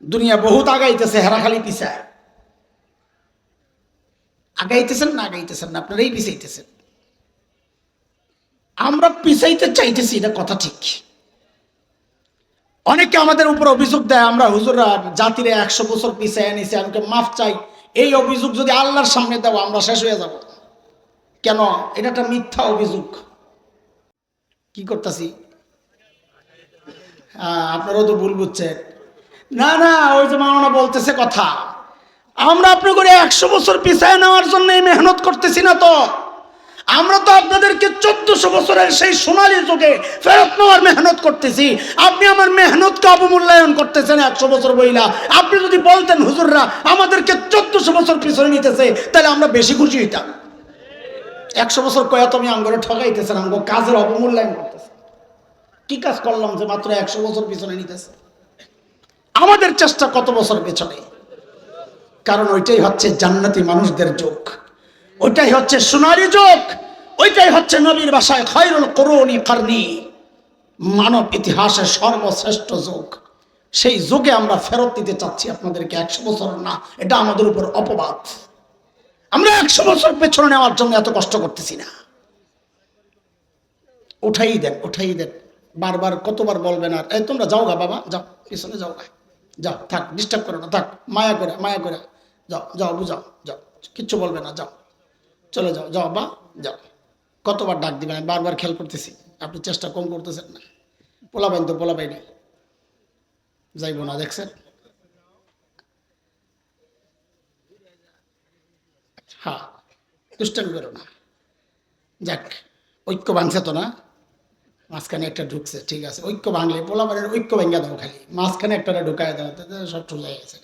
S1: দুনিয়া বহুত আগাইতেছে, হেরা খালি পিছায়। আগাইতেছেন না আগাইতেছেন না, আপনারাই পিছাইতেছেন। আমরা পিছাইতে চাইতেছি, এটা কথা ঠিক। অনেকে আমাদের উপর অভিযোগ দেয় আমরা হুজুররা জাতিরে 100 বছর পিছায় এনেছি, আমাকে মাফ চাই। এই অভিযোগ যদি আল্লাহর সামনে দেবো আমরা শেষ হয়ে যাব। কেন? এটা একটা মিথ্যা অভিযোগ। কি করতেছি? আপনারাও তো ভুল বুঝছেন। না না, ওই যে মাওলানা বলতেছে কথা, আমরা আপনাদের 100 বছর পিছায় নেওয়ার জন্য মেহনত করতেছি না তো, আমরা তো আপনাদেরকে 1400 বছরের সেই সোনালী যুগে ফেরত নেওয়ার মেহনত করতেছি। আপনি আমার মেহনতকে অবমূল্যায়ন করতেছেন 100 বছর বইলা। আপনি যদি বলতেন হুজুররা আমাদেরকে 1400 বছর পিছনে নিতেছে, তাহলে আমরা বেশি খুশি হইতাম। 100 বছর কয়া তুমি আঙ্গরে ঠকাইতেছেন, আঙ্গ কাজের অবমূল্যায়ন করতেছে। কি কাজ করলাম যে মাত্র 100 বছর পিছনে নিতেছে? আমাদের চেষ্টা কত বছর পেছনে? কারণ ওইটাই হচ্ছে জান্নাতি মানুষদের যুগ, ওইটাই হচ্ছে সোনালী যুগ, ওইটাই হচ্ছে নবীর ভাষায় খায়রুল কুরুনি কারনি, মানব ইতিহাসের সর্বশ্রেষ্ঠ যুগ। সেই যুগে আমরা ফেরত দিতে চাচ্ছি আপনাদেরকে 100 বছর না, এটা আমাদের উপর অপবাদ। আমরা 100 বছর পেছনে নেওয়ার জন্য এত কষ্ট করতেছি না। উঠাই দেন, উঠাই দেন, বারবার কতবার বলবেন আর? এই তোমরা যাও গা বাবা, যাও পিছনে যাও গা, যাও, থাক, ডিস্টার্ব করো না, থাক, মায়া করে, মায়া করে যাও, যাও বুঝাও, যাও, কিচ্ছু বলবে না, যাও, চলে যাও, যাও বা যাও। কতবার ডাক দিবেন? আমি বারবার খেয়াল করতেছি, আপনি চেষ্টা কম করতেছেন না। পোলাবাইন তো পোলাবাইনি যাইব না, দেখছেন? হ্যাঁ, দুষ্টামি করো না। যাক, ঐক্য ভাঙছে তো না? মাঝখানে একটা ঢুকছে, ঠিক আছে, ঐক্য ভাঙলে পোলাবাইনের ঐক্য ভেঙে দাও, খালি মাঝখানে একটা ঢুকায় দাও, সব চলে গেছে।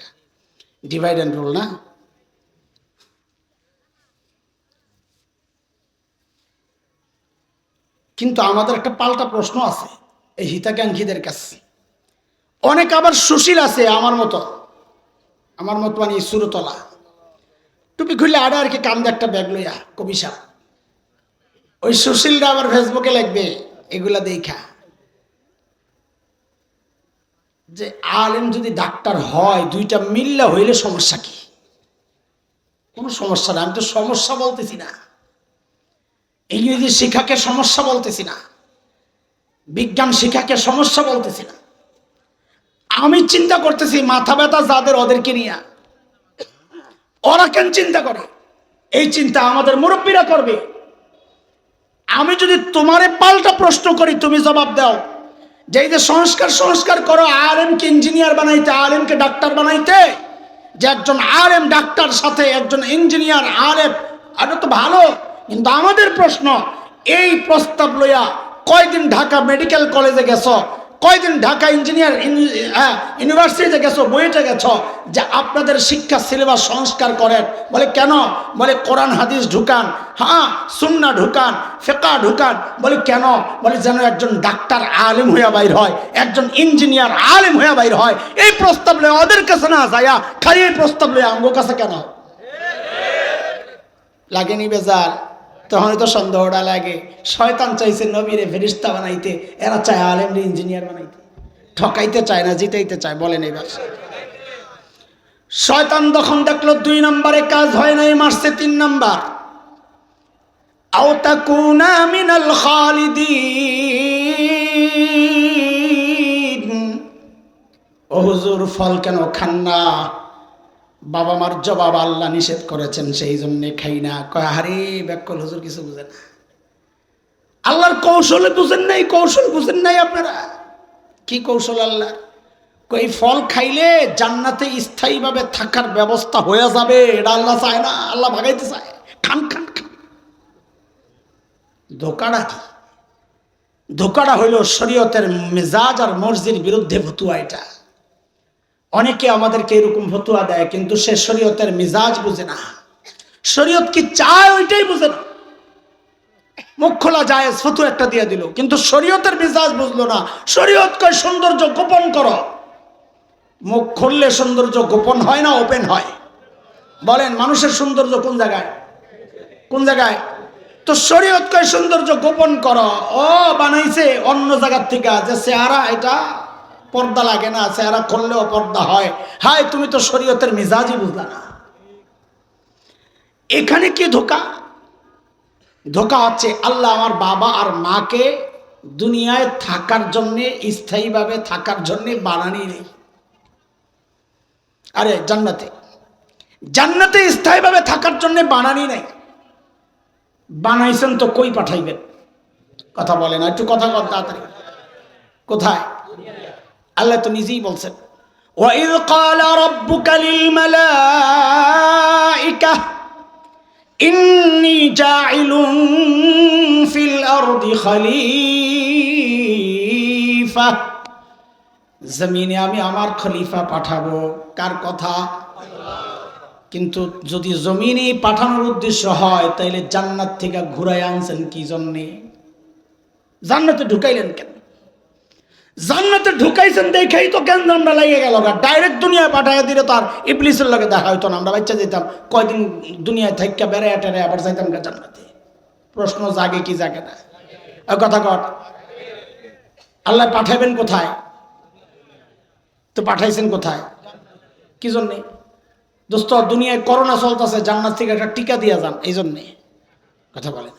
S1: ডিভাইড অ্যান্ড রুল না? কিন্তু আমাদের একটা পাল্টা প্রশ্ন আছে এই হিতাকাঙ্ক্ষীদের কাছে। অনেক আবার সুশীল আছে আমার মতো মানে সুরতলা, টুপি খুললে আড়ে আর কি কান্দে একটা ব্যাগ লইয়া কবি সাহ। ওই সুশীলরা আবার ফেসবুকে লিখবে এগুলা দেখা যে আলেম যদি ডাক্তার হয়, দুইটা মিল্লা হইলে সমস্যা কি? কোনো সমস্যা না। আমি তো সমস্যা বলতেছি না, ইংরেজি শিক্ষাকে সমস্যা বলতেছি না, বিজ্ঞান শিক্ষাকে সমস্যা বলতেছি না। আমি চিন্তা করতেছি মাথা ব্যথা যাদের, ওদেরকে নিয়ে। ওরা কেন চিন্তা করে? এই চিন্তা আমাদের মুরব্বীরা করবে। আমি যদি তোমারে পাল্টা প্রশ্ন করি, তুমি জবাব দাও যে এই যে সংস্কার করো আলেমকে ইঞ্জিনিয়ার বানাইতে, আলেমকে ডাক্তার বানাইতে, যে একজন আলেম ডাক্তার সাথে একজন ইঞ্জিনিয়ার আলেম, এটা তো ভালো। কিন্তু আমাদের প্রশ্ন, এই প্রস্তাব লইয়া কয়দিন ঢাকা মেডিকেল কলেজে গেছো, কয়দিন ঢাকা ইঞ্জিনিয়ার ইউনিভার্সিটিতে গেছো, বইটা গেছো যে আপনাদের শিক্ষা সিলেবাস সংস্কার করেন? বলে কেন? বলে কোরআন হাদিস ঢুকান, হ্যাঁ সুন্নাহ ঢুকান, ফিকহ ঢুকান। বলে কেন? বলে যেন একজন ডাক্তার আলেম হইয়া বাইর হয়, একজন ইঞ্জিনিয়ার আলেম হইয়া বাইর হয়। এই প্রস্তাব লয়ে ওদের কাছে না যাইয়া খালি এই প্রস্তাব লয়ে আমগো কাছে কেন লাগেনি? বেজার তখনই তো সন্দেহটা লাগে। শয়তান চাইছে নবীরে ফেরেশতা বানাইতে, এরা চায় আলেমরে ইঞ্জিনিয়ার বানাইতে। ঠকাইতে চায় না, জিতাইতে চায়। বলেন এবার। শয়তান তখন দেখলো 2 নম্বরে কাজ হয় নাই, মারছে 3 নাম্বার। আও তাকুনা মিনাল খালিদিন। ও হুজুর ফল কেন খান না? বাবা মার জবাব আল্লাহ নিষেধ করেছেন, সেই জন্য খাই না। কয় আরে ব্যাকল হুজুর কিছু বুঝেন না, আল্লাহর কৌশল বুঝেন নাই, কৌশল বুঝেন নাই আপনারা। কি কৌশল আল্লাহ? কই ফল খাইলে জান্নাতে স্থায়ীভাবে থাকার ব্যবস্থা হয়ে যাবে, এটা আল্লাহ চায় না, আল্লাহ ভাগাইতে চায়। খান খান খান। ধোকাটা কি? ধোকাটা হইল শরীয়তের মেজাজ আর মর্জির বিরুদ্ধে ফতুয়া। এটা অনেকে আমাদেরকে এরকম ফতুয়া দেয়, কিন্তু সে শরীয়তের মিজাজ বুঝে না, শরীয়ত কি চায় ওইটাই বুঝে না। মুখ খোলা জায়েজ, ফতুয়া একটা দিয়ে দিল, কিন্তু শরীয়তের মিজাজ বুঝলো না। শরীয়ত কয় সৌন্দর্য গোপন করো। মুখ খুললে সৌন্দর্য গোপন হয় না ওপেন হয়? বলেন মানুষের সৌন্দর্য কোন জায়গায়? কোন জায়গায়? তো শরীয়ত কয় সৌন্দর্য গোপন করো। ও বানাইছে অন্য জায়গার থেকে, যে চেহারা এটা পর্দা লাগে না, চেহারা করলেও পর্দা হয়। হায়, তুমি তো শরীয়তের মিজাজই বুঝলা না। এখানে কি ধোকা? ধোকা হচ্ছে আল্লাহ আমার বাবা আর মাকে দুনিয়ায় থাকার জন্যে, স্থায়ীভাবে থাকার জন্যে বানানি নেই। আরে জান্নাতে স্থায়ীভাবে থাকার জন্যে বানানি নেই। বানাইছেন তো কই পাঠাইবেন? কথা বলে না, একটু কথা বল তাড়াতাড়ি। কোথায়? আল্লাহ তো নিজেই বলছেন وإذ قال ربك للملائكة إني جاعل في الأرض خليفة জমিনে আমি আমার খলিফা পাঠাবো। কার কথা? কিন্তু যদি জমিনে পাঠানোর উদ্দেশ্য হয় তাহলে জান্নাত থেকে ঘুরাই আনছেন কি জন্যে? জান্নাতে ঢুকাইলেন কেন? জান্নাতে ঢুকাইছেন দেখেই তো কেন জান্নাত লাগিয়ে গেল। ডাইরেক্ট দুনিয়ায় পাঠাইয়া দিলে তো আর ইবলিসের লগে দেখা হইতো না। আমরা বাচ্চা যেতাম, কয়দিন দুনিয়ায় থাইকা বেড়ায় টেড়ে আবার যাইতাম জান্নাতে। প্রশ্ন জাগে কি জাগে না? কথা কর। আল্লাহ পাঠাইবেন কোথায়? তো পাঠাইছেন কোথায়? কি জন্যে? দোস্ত, দুনিয়ায় করোনা চলতেছে, জান্নাত থেকে একটা টিকা দিয়া যান, এই জন্যে। কথা বলেন।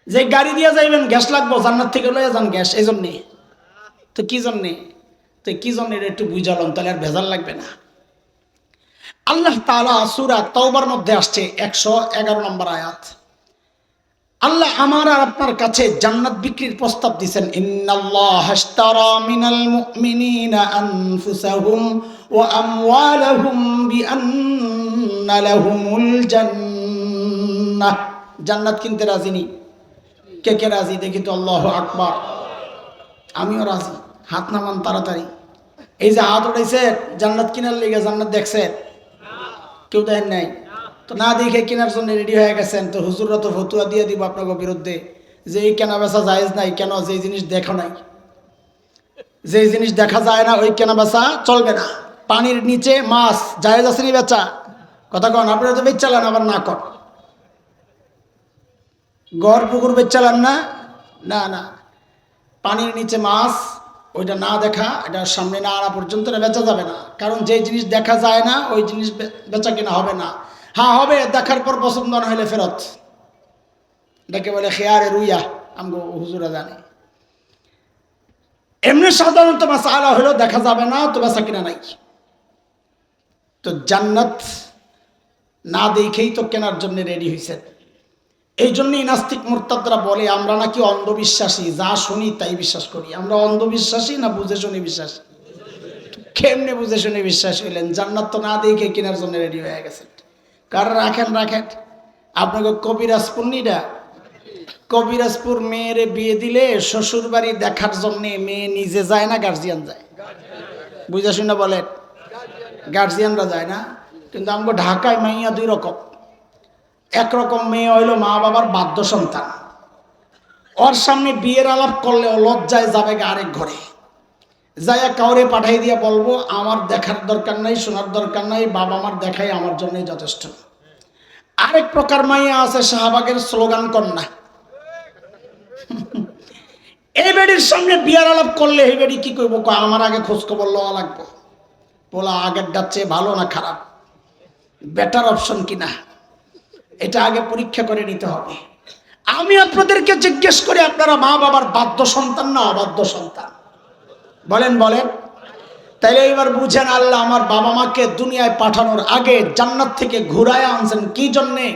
S1: যে গাড়ি দিয়া যাইবেন, গ্যাস লাগবো, জান্নাত থেকে লইয়া যান গ্যাস, এই জন্যে। তো কি জন্যে? তো কি জন্যে একটু বুঝালাম, তাহলে আর ভেজাল লাগবে না। আল্লাহ তাআলা সূরা তাওবার মধ্যে আসছে 111 নম্বর আয়াত। আল্লাহ আমার আর আপনার কাছে জান্নাত বিক্রির প্রস্তাব দিবেন। ইন্নাল্লাহা আশতারা মিনাল মুমিনিনা আনফুসাহুম ওয়া আমওয়ালাহুম বিআন্না লাহুমুল জান্নাহ। জান্নাত কিনতে রাজি নি? কে কে রাজি দেখি তো? আল্লাহু আকবার। আমিও রাজি। হাত নামান তাড়াতাড়ি। এই যে হাত উঠাইছে জান্নাত কিনার লেগে, জান্নাত দেখছে? কেউ দেখেন নাই তো? না দেখে কেনার জন্য রেডি হয়ে গেছেন। তো হুজুররা তো ফতুয়া দিয়ে দিব আপনাকে বিরুদ্ধে যে এই কেনা বেচা জায়েজ নাই। কেন? যে জিনিস দেখা নাই, যে জিনিস দেখা যায় না ওই কেনা বেচা চলবে না। পানির নিচে মাছ জায়েজ আছে নি বেচা? কথা কন। আপনারা তো বেচালান, আবার না কর। গড় পুকুর বেচালান না? না না, পানির নিচে মাছ ওইটা না দেখা, এটা সামনে না আনা পর্যন্ত না বেচা যাবে না। কারণ যে জিনিস দেখা যায় না ওই জিনিস বেচা কিনা হবে না। হ্যাঁ হবে, দেখার পর পছন্দ না হইলে ফেরত। এটাকে বলে খেয়ারে রুইয়া, আমগো হুজুরা জানে। এমনি সাধারণত মাসআলা হলো দেখা যাবে না তো বেচা কিনা নাই। তো জান্নাত না দেখেই তো কেনার জন্য রেডি হয়েছে। এই জন্যই নাস্তিক মুরতাদরা বলে আমরা নাকি অন্ধবিশ্বাসী, যা শুনি তাই বিশ্বাস করি। আমরা অন্ধবিশ্বাসী না বুঝে শুনে বিশ্বাসী? কেমনে বুঝে শুনে বিশ্বাস হইলেন? জান্নাত তো না দেখে কেনার জন্য রেডি হয়ে গেছে। কার রাখেন রাখেন। আপনাকে কবিরাজপুর নিটা, কবিরাজপুর মেয়েরে বিয়ে দিলে শ্বশুর বাড়ি দেখার জন্য মেয়ে নিজে যায় না গার্জিয়ান যায়? বুঝে শুনে বলেন। গার্জিয়ানরা যায় না। কিন্তু আমাকে ঢাকায় মাইয়া দুই রকম। একরকম মেয়ে হইল মা বাবার বাধ্য সন্তান, ওর সামনে বিয়ের আলাপ করলে ও লজ্জায় যাবে আরেক ঘরে যাইয়া কাউরে পাঠাই দিয়া বলবো আমার দেখার দরকার নাই, শোনার দরকার নাই, বাবা মার দেখাই আমার জন্যই যথেষ্ট। আরেক প্রকার মাইয়া আছে শাহবাগের স্লোগান কন্যা। এই বেডির সামনে বিয়ার আলাপ করলে এই বেডি কি করবো? আমার আগে খোঁজ খবর লওয়া লাগবো। বলা আগের ডাচ্ছে ভালো না খারাপ, বেটার অপশন কিনা, এটা আগে পরীক্ষা করে নিতে হবে। আমি আপনাদেরকে জিজ্ঞেস করি, আপনারা মা বাবার বাধ্য সন্তান না অবাধ্য সন্তান? বলেন বলেন। তাইলে এবার বুঝেন, আল্লাহ আমার বাবা মাকে দুনিয়ায় পাঠানোর আগে জান্নাত থেকে ঘুরায় আনছেন কি জন্যে?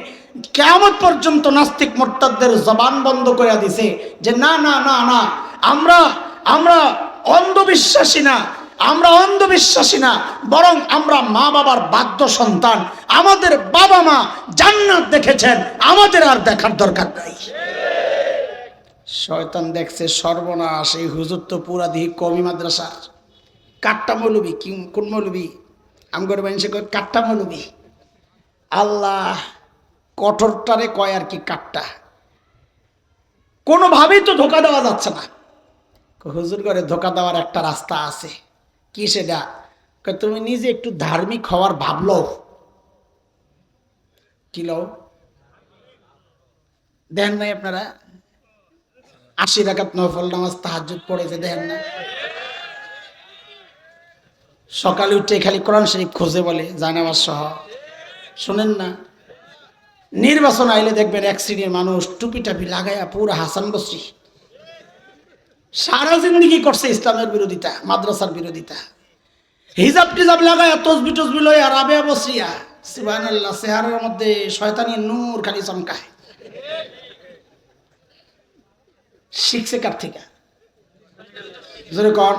S1: কিয়ামত পর্যন্ত নাস্তিক মুরতাদদের জবান বন্ধ করে দিছে যে না না না না, আমরা আমরা অন্ধবিশ্বাসী না, আমরা অন্ধবিশ্বাসী না, বরং আমরা মা বাবার বাধ্য সন্তান। আমাদের বাবা মা জান্নাত দেখেছেন, আমাদের আর দেখার দরকার নাই। শয়তান দেখছে সর্বনাশ। এই হুজুর তো পুরা দিহি কমি মাদ্রাসার কাট্টা মৌলবি। কি কোন মৌলবি? আমগর মানুষে কয় কাট্টা মৌলবি। আল্লাহ কঠোরটারে কয় আর কি কাট্টা। কোনোভাবেই তো ধোকা দেওয়া যাচ্ছে না। হুজুর করে ধোকা দেওয়ার একটা রাস্তা আছে। কি সেটা? তুমি নিজে একটু ধার্মিক হওয়ার ভাবলো। কি লো দেখেন নাই আপনারা? 80 রাকাত নফল নামাজ তাহাজ্জুদ পড়েছে দেখেন না? সকালে উঠে খালি কোরআন শরীফ খোঁজে বলে জানামাজ সহ। শোনেন না? নির্বাচন আইলে দেখবেন এক শ্রেণীর মানুষ টুপি টাপি লাগাইয়া পুরো হাসান বসরি সারা জিন্দগি করছে ইসলামের বিরোধিতা, মাদ্রাসার বিরোধিতা। হিজাব টিজাব লাগাইয়া তসবি টসবি লইয়া রাবেয়া বসরিয়া সুবহানাল্লাহ, চেহারার মধ্যে শয়তানি নূর খালি চমকায়। শিখছে কার থেকে? জোরে কন।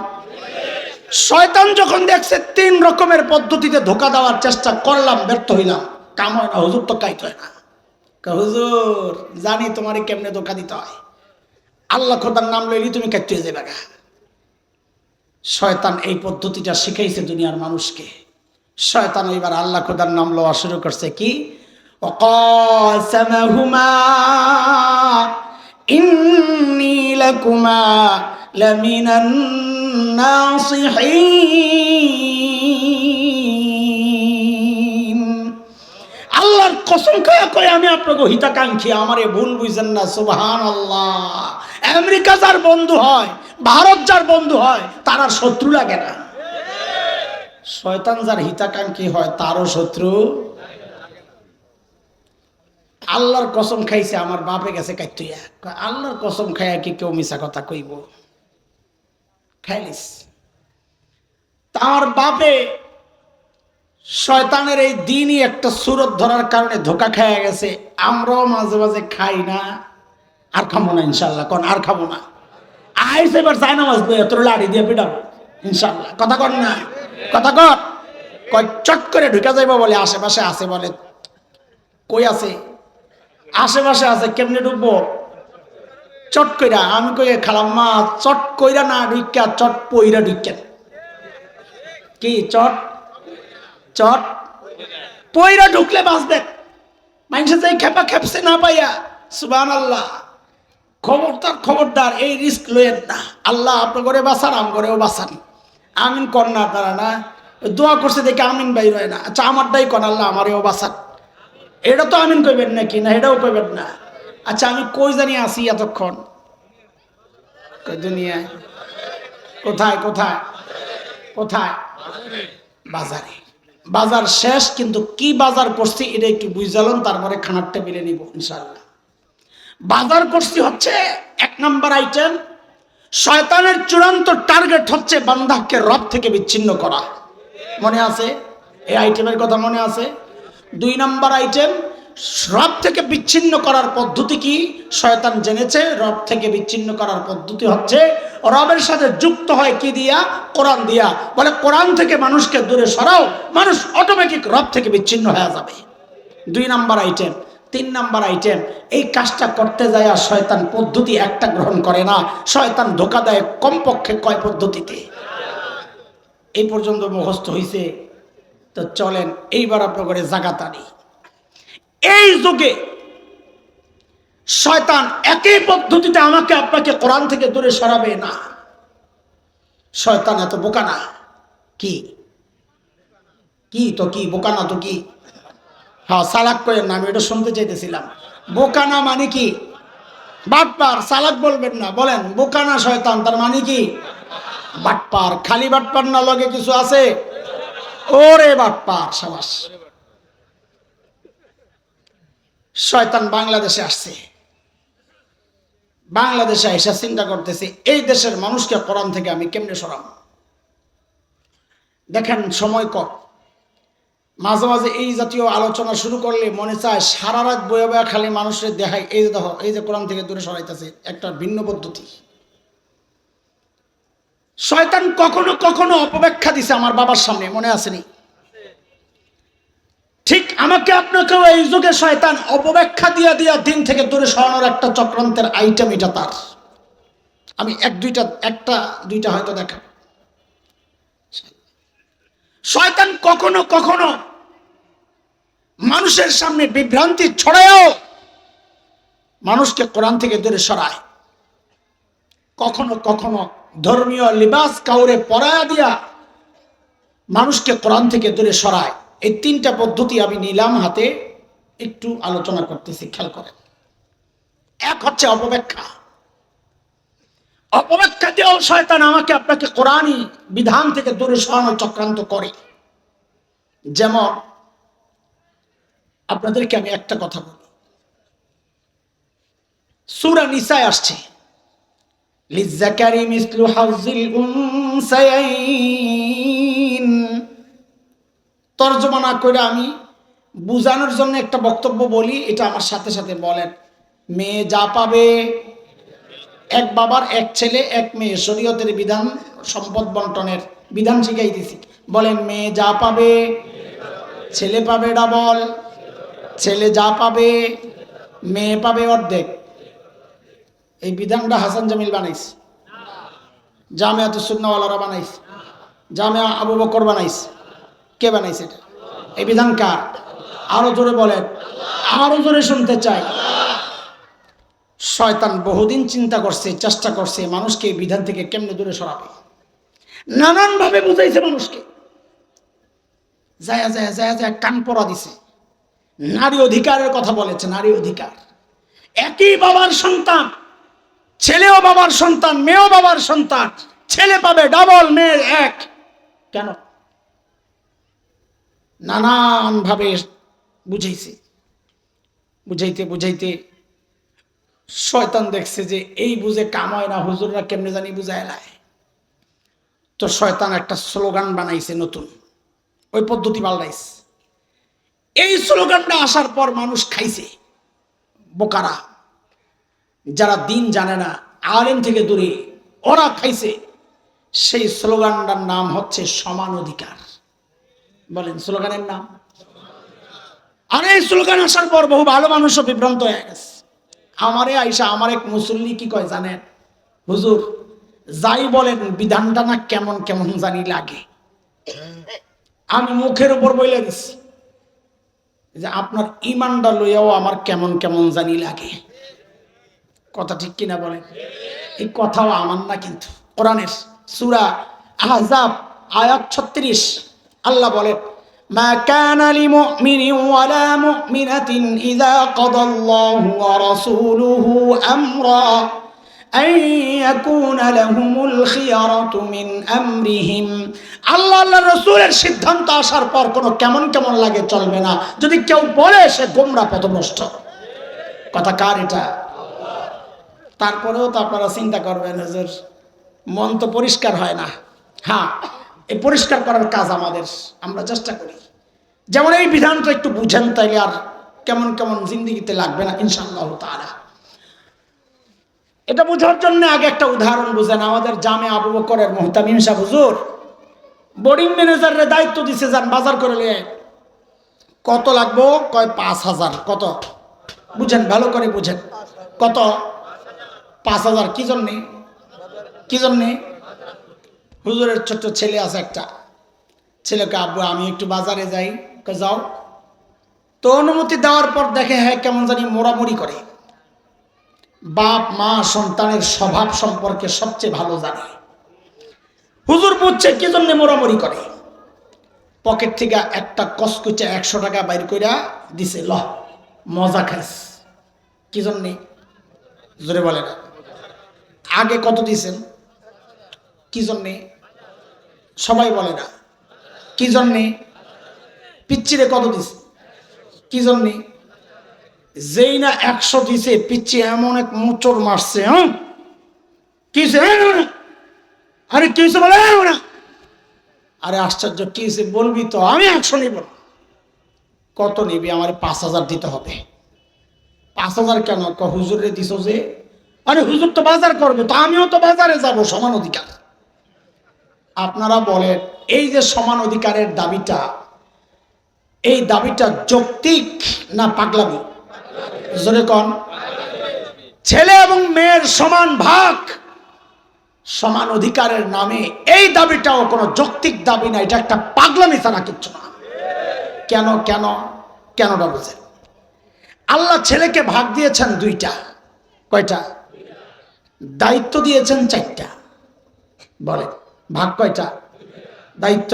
S1: শয়তান যখন দেখছে 3 রকমের পদ্ধতিতে ধোঁকা দেওয়ার চেষ্টা করলাম, ব্যর্থ হইলাম, কাম হয় না, হুজুর তো কাইতে হয় না। হুজুর জানি তোমারে কেমনে ধোঁকা দিতে হয়, আল্লাহ খোদার নাম লইলি তুমি কাইতে হয়ে যাবে গা। শয়তান এই পদ্ধতিটা শিখাইছে দুনিয়ার মানুষকে। শয়তান এবার আল্লাহ খোদার নাম লওয়া শুরু করছে, কি ওয়াকাসামাহুমা ইন্নী লাকুমা লামিনান নাসিহিন। আল্লাহর কসম খায়া কয় আমি আপনাকে হিতাকাঙ্ক্ষী, আমারে ভুল বুঝেন না। সুবহানাল্লাহ। আমেরিকা যার বন্ধু হয়, ভারত যার বন্ধু হয়, তার আর শত্রু লাগে না। শয়তান যার হিতাকাঙ্ক্ষী হয় তারও শত্রু। আল্লাহর কসম খাইছে, আমার বাপে গেছে কাইতুইয়া। আল্লাহর কসম খাইয়া কি কেউ মিছা কথা কইব? খাইলিস। তার বাপে শয়তানের এই দিনই একটা সুরত ধরার কারণে ধোকা খাইয়া গেছে। আমরাও মাঝে মাঝে খাই না, আর খাবো না ইনশাল্লাহ। কোন আর খাবো না? আইসে এবার চাই না মাছ তোর লাড়ি দিয়ে পিটাবো ইনশাল্লাহ। কথা কর না, কথা কর। কয় চট করে ঢুকে যাইব বলে আশেপাশে আছে, বলে কই আছে? আশেপাশে আছে। কেমনে ঢুকবো? চট কইরা। আমি কই খালাম্মা চট কইরা না ঢুকা, চট পইরা ঢুকেন। কি চট? চট পইরা ঢুকলে বাঁচবে। মানুষের যে খেপা খেপছে না পাইয়া। সুবহানাল্লাহ। খবরদার, খবরদার, এই রিস্ক লইয়েন না। আল্লাহ আপনার ঘরে বাঁচান, আম ঘরেও বাঁচান। আমিন কর না আপনারা না? দোয়া করছে দেখে আমিন বাইর হয় না। আচ্ছা আমারটাই কন, আল্লাহ আমারেও বাঁচান। এটা তো আমিন কইবেন নাকি? না এটাও কইবেন না। আচ্ছা আমি কই জানি আসি এতক্ষণ? দুনিয়ায় কোথায়? কোথায়? কোথায়? বাজারে। বাজার শেষ, কিন্তু কি বাজার করছি এটা একটু বুঝালাম, তারপরে খানার টেবিলে নিব ইনশাআল্লাহ। বাজার করছি হচ্ছে 1 নম্বর আইটেম। শয়তানের চূড়ান্ত টার্গেট হচ্ছে বান্দাকে রব থেকে বিচ্ছিন্ন করা। মনে আছে এই আইটেমের কথা? মনে আছে? 2 নম্বর আইটেম, রব থেকে বিচ্ছিন্ন করার পদ্ধতি কি? শয়তান জেনেছে রব থেকে বিচ্ছিন্ন করার পদ্ধতি হচ্ছে রবের সাথে যুক্ত হয় কি দিয়া? কোরআন দিয়া। বলে কোরআন থেকে মানুষকে দূরে সরাও, মানুষ অটোমেটিক রব থেকে বিচ্ছিন্ন হয়ে যাবে। 2 নম্বর আইটেম। 3 নম্বর আইটেম, এই কাজটা করতে যায় আর শয়তান পদ্ধতি একটা গ্রহণ করে না, শয়তান ধোঁকা দেয় কমপক্ষে কয় পদ্ধতিতে। এই পর্যন্ত মুখস্থ হইছে তো চলেন এইবার আপনার করে জাগাতানি। এই যুগে শয়তান একই পদ্ধতিতে আমাকে আপনাকে কোরআন থেকে দূরে সরাবে না। শয়তান এত বোকা না। কি কি তো কি বোকা না তো কি? হ্যাঁ, সালাক করেন না, আমি এটা শুনতে চাইতেছিলাম। বোকা না মানে কি? বাটপার। সালাক বলবেন না, বলেন বোকা না শয়তান, তার মানে কি? বাটপার। খালি বাটপার না, লগে কিছু আছে? ওরে বাটপার, সাবাস। শয়তান বাংলাদেশে আসছে। বাংলাদেশে এসে চিন্তা করতেছে এই দেশের মানুষকে কোরআন থেকে আমি কেমনে সরাম। দেখেন সময় কম, মাঝে মাঝে এই জাতীয় আলোচনা শুরু করলে মনে চায় সারা রাত বয়ে বয়ে খালি মানুষের দেখায় এই যে দেখো এই যে কোরআন থেকে দূরে সরাইতেছে, একটা ভিন্ন পদ্ধতি। শয়তান কখনো কখনো অপব্যাখ্যা দিছে আমার বাবার সামনে, মনে আসেনি? ঠিক আমাকে আপনাকেও এই যুগে শয়তান অপব্যাখ্যা দিয়া দিয়া দিন থেকে দূরে সরানোর একটা চক্রান্তের আইটেম এটা তার। আমি একটা দুইটা হয়তো দেখা। শয়তান কখনো কখনো মানুষের সামনে বিভ্রান্তি ছড়ায়ও মানুষকে কোরআন থেকে দূরে সরায়। কখনো কখনো ধর্মীয় লিবাস কাউরে পরায়া দিয়া মানুষকে কোরআন থেকে দূরে সরায়। এই 3টা পদ্ধতি আমি নিলাম হাতে, একটু আলোচনা করতেছি, খেয়াল করেন। এক হচ্ছে অপব্যাখ্যা। অপব্যাখ্যা দিয়েও শয়তান আমাকে আপনাকে কোরআনই বিধান থেকে দূরে সরানোর চক্রান্ত করে। যেমন আপনাদেরকে আমি একটা কথা বলি, সূরা নিসায় আসছে লিজ্জাকারি মিসলু হাযিল উনসায়াইন। তর্জমা না করে আমি বুঝানোর জন্য একটা বক্তব্য বলি, এটা আমার সাথে সাথে বলেন। মেয়ে যা পাবে, এক বাবার এক ছেলে এক মেয়ে, শরীয়তের বিধান সম্পদ বন্টনের বিধান শিখাইতেছি। বলেন, মেয়ে যা পাবে ছেলে পাবে ডাবল, ছেলে যা পাবে মেয়ে পাবে অর্ধেক। এই বিধানটা হাসান জামিল বানাইছে, জামিয়াতুস সুন্নাহওয়ালারা বানাইছে, জামিয়া আবু বকর বানাইছে। কে বানাইছে এটা? এই বিধান কার? আরো জোরে বলেন, আরো জোরে শুনতে চাই। শয়তান বহুদিন চিন্তা করছে, চেষ্টা করছে মানুষকে এই বিধান থেকে কেমনে দূরে সরাবে। নানান ভাবে বুঝাইছে মানুষকে, যায় যায় যায় যায় কান পড়া দিছে। নারী অধিকারের কথা বলেছে, নারী অধিকার। একই বাবার সন্তান, ছেলেও বাবার সন্তান, মেয়েও বাবার সন্তান, ছেলে পাবে ডাবল, মেয়ে এক। কেন? নানান ভাবে বুঝাইছে। বুঝাইতে বুঝাইতে শয়তান দেখছে যে এই বুঝে কাম হয় না, হুজুররা কেমনে জানি বুঝায় লাই। তো শয়তান একটা স্লোগান বানাইছে নতুন, ওই পদ্ধতি পাল্টাইছে। এই স্লোগানটা আসার পর মানুষ খাইছে, বোকারা যারা দিন জানে না, আলেম থেকে দূরে, ওরা খাইছে। সেই স্লোগানটার নাম হচ্ছে সমান অধিকার। বলেন স্লোগানের নাম। আর এই স্লোগান আসার পর বহু ভালো মানুষও বিভ্রান্ত হয়ে গেছে। আমারে আইসা আমার এক মুসল্লি কি কয় জানেন? হুজুর যাই বলেন বিধানটা না কেমন কেমন জানি লাগে। আমি মুখের উপর বলে দিছি যে আপনার ইমানটা লইয়াও আমার কেমন কেমন জানি লাগে। কথা ঠিক কিনা বলেন? এই কথাও আমার না, কিন্তু কোরআনের সূরা আহজাব আয়াত 36 আল্লাহ বলেন, মা কানা লিমুমিনিন ওয়ালা মুমিনাতিন ইযা কাদাল্লাহু ওয়া রাসূলুহু আমরা আন ইয়াকুনা লাহুমুল খিয়ারাতু মিন আমরিহিম। আল্লাহ আল্লাহর রাসূলের সিদ্ধান্ত আসার পর কোনো কেমন কেমন লাগে চলবে না। যদি কেউ বলে সে গোমরাহ পথভ্রষ্ট। কথা কার এটা? তারপরেও তো আপনারা চিন্তা করবেন, হুজুর মন তো পরিষ্কার হয় না। হ্যাঁ, এই পরিষ্কার করার কাজ আমাদের, আমরা চেষ্টা করি। যেমন এই বিধানটা একটু বুঝেন, তাইলে আর কেমন কেমন জিন্দিগিতে লাগবে না ইনশাআল্লাহ তাআলা। এটা বোঝার জন্য আগে একটা উদাহরণ বুঝেন। আমাদের জামে আবু বকরের মুহতামিম সাহেব হুজুর বোর্ডিং ম্যানেজারের দায়িত্ব দিছে, যান বাজার করে নিয়ে। কত লাগবো? কয় 5,000। কত? বুঝেন, ভালো করে বুঝেন। কত? 5,000। কি জন্যে? কি জন্যে? হুজুরের ছোট্ট ছেলে আছে একটা, ছেলেকে আব্বু আমি একটু বাজারে যাই। যাও। তো অনুমতি দেওয়ার পর দেখে হ্যাঁ কেমন জানি মোড়ামুড়ি করে। বাপ মা সন্তানের স্বভাব সম্পর্কে সবচেয়ে ভালো জানে। হুজুর বুঝছে কি জন্য মোড়ামুড়ি করে। পকেট থেকে একটা কসকুচে 100 টাকা বাইর কইরা দিছে, ল মজা খাইস। কি জন্যে? জোরে বলে না। আগে কত দিছেন? কি জন্যে? সবাই বলে না। কি জন্যে? পিচ্চিরে কত দিছে? কি জন্যে? যেই না 100 দিছে, পিচ্চি এমন এক মোচড় মারছে। হ্যাঁ কিছে? আরে কিছে বলে না। আরে আশ্চর্য, কিছে বলবি তো? আমি 100 নিব। কত নিবি? আমার 5,000 দিতে হবে। 5,000 কেন? হুজুরে দিছ যে। আরে হুজুর তো বাজার করবে, তো আমিও তো বাজারে যাব, সমান অধিকার। আপনারা বলেন এই যে সমান অধিকারের দাবিটা, এই দাবিটা যৌক্তিক না পাগলামি? জোরে কোন। ছেলে এবং মেয়ের সমান ভাগ, সমান অধিকারের নামে এই দাবিটাও কোনো যৌক্তিক দাবি না, এটা একটা পাগলামি ছাড়া কিচ্ছু না। কেন কেন কেনটা বুঝেন। আল্লাহ ছেলেকে ভাগ দিয়েছেন 2টা। কয়টা? দায়িত্ব দিয়েছেন 4টা। বলে ভাগ কয়টা? দায়িত্ব।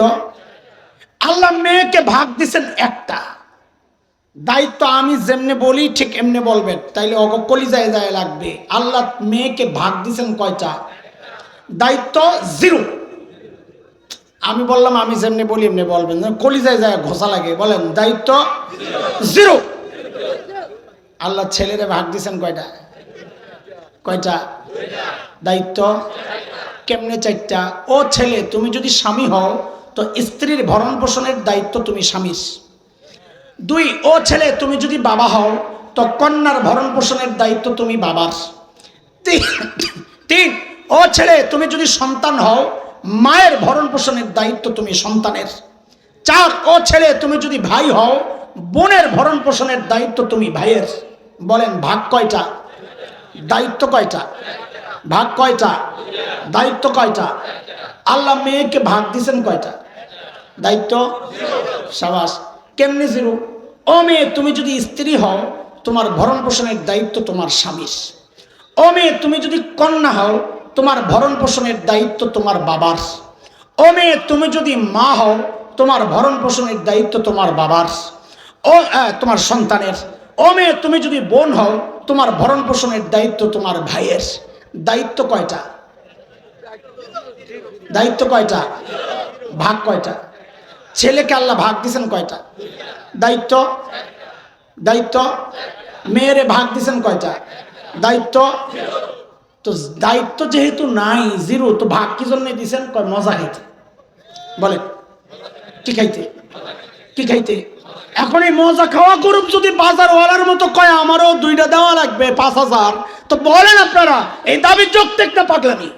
S1: আল্লাহ মেয়েকে ভাগ দিয়েছেন 1টা। দায়িত্ব আমি যেমনে বলি ঠিক এমনি বলবেন, তাইলে কলিজায় যায় লাগবে। আল্লাহ মেয়েকে ভাগ দিয়েছেন কয়টা? দায়িত্ব 0। আমি বললাম আমি যেমনি বলি এমনি বলবেন, কলিজায় যায় ঘোষা লাগে। বলেন দায়িত্ব 0। আল্লাহ ছেলেরে ভাগ দিয়েছেন কয়টা? কয়টা? দায়িত্ব কেমনে 4টা? ও ছেলে, তুমি যদি স্বামী হও তো স্ত্রীর ভরণ পোষণের দায়িত্ব তুমি স্বামীর। 2, ও ছেলে তুমি যদি বাবা হও তো কন্যার ভরণ পোষণের দায়িত্ব তুমি বাবার। 3, ও ছেলে তুমি যদি সন্তান হও মায়ের ভরণ পোষণের দায়িত্ব তুমি সন্তানের। 4 ও ছেলে তুমি যদি ভাই হও, বোনের ভরণ পোষণের দায়িত্ব তুমি ভাইয়ের। বলেন ভাগ কয়টা? দায়িত্ব কয়টা? ভাগ কয়টা? দায়িত্ব কয়টা? আল্লাহ মেয়েকে ভাগ দিয়েছেন কয়টা? দায়িত্ব সাবাস। কেমনে 0? ও মেয়ে তুমি যদি স্ত্রী হও, তোমার ভরণ পোষণের দায়িত্ব তোমার স্বামীর। ও মেয়ে তুমি যদি কন্যা হও, তোমার ভরণ পোষণের দায়িত্ব তোমার বাবার। ও মেয়ে তুমি যদি মা হও, তোমার ভরণ পোষণের দায়িত্ব তোমার বাবার, ও তোমার সন্তানের। ও মেয়ে তুমি যদি বোন হও, তোমার ভরণ পোষণের দায়িত্ব তোমার ভাইয়ের। দায়িত্ব কয়টা? দায়িত্ব কয়টা? ভাগ কয়টা? ছেলেকে আল্লাহ ভাগ দিয়েছেন কয়টা? দায়িত্ব দায়িত্ব। মেয়েরে ভাগ দিয়েছেন কয়টা? দায়িত্ব। তো দায়িত্ব যেহেতু নাই, 0, তো ভাগ কি জন্য দিয়েছেন? কয় মজা খাইতে। বলে কি খাইতে? কি খাইতে? এখন এই মজা খাওয়া গ্রুপ যদি বাজারওয়ালার মতো কয় আমারও 2টা দেওয়া লাগবে 5000, তো বলেন আপনারা এই দাবি যৌক্তিক না পাগলামি?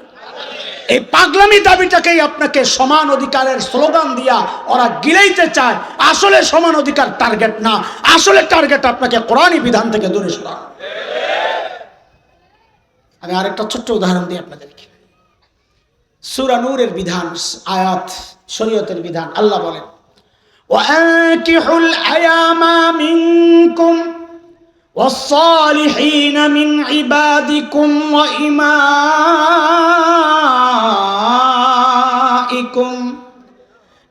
S1: এই পাগলামি দাবিটাকেই আপনাকে সমান অধিকারের স্লোগান দিয়া ওরা গিলাইতে চায়। আসলে সমান অধিকার টার্গেট না, আসলে টার্গেট আপনাকে কোরআনী বিধান থেকে দূরে সরানো। আমি আরেকটা ছোট্ট উদাহরণ দিই আপনাদেরকে। সূরা নূরের বিধান, আয়াত, শরীয়তের বিধান। আল্লাহ বলেন وَأَنكِحُوا الْأَيَامَ مِنكُمْ وَالصَّالِحِينَ مِنْ عِبَادِكُمْ وَإِمَائِكُمْ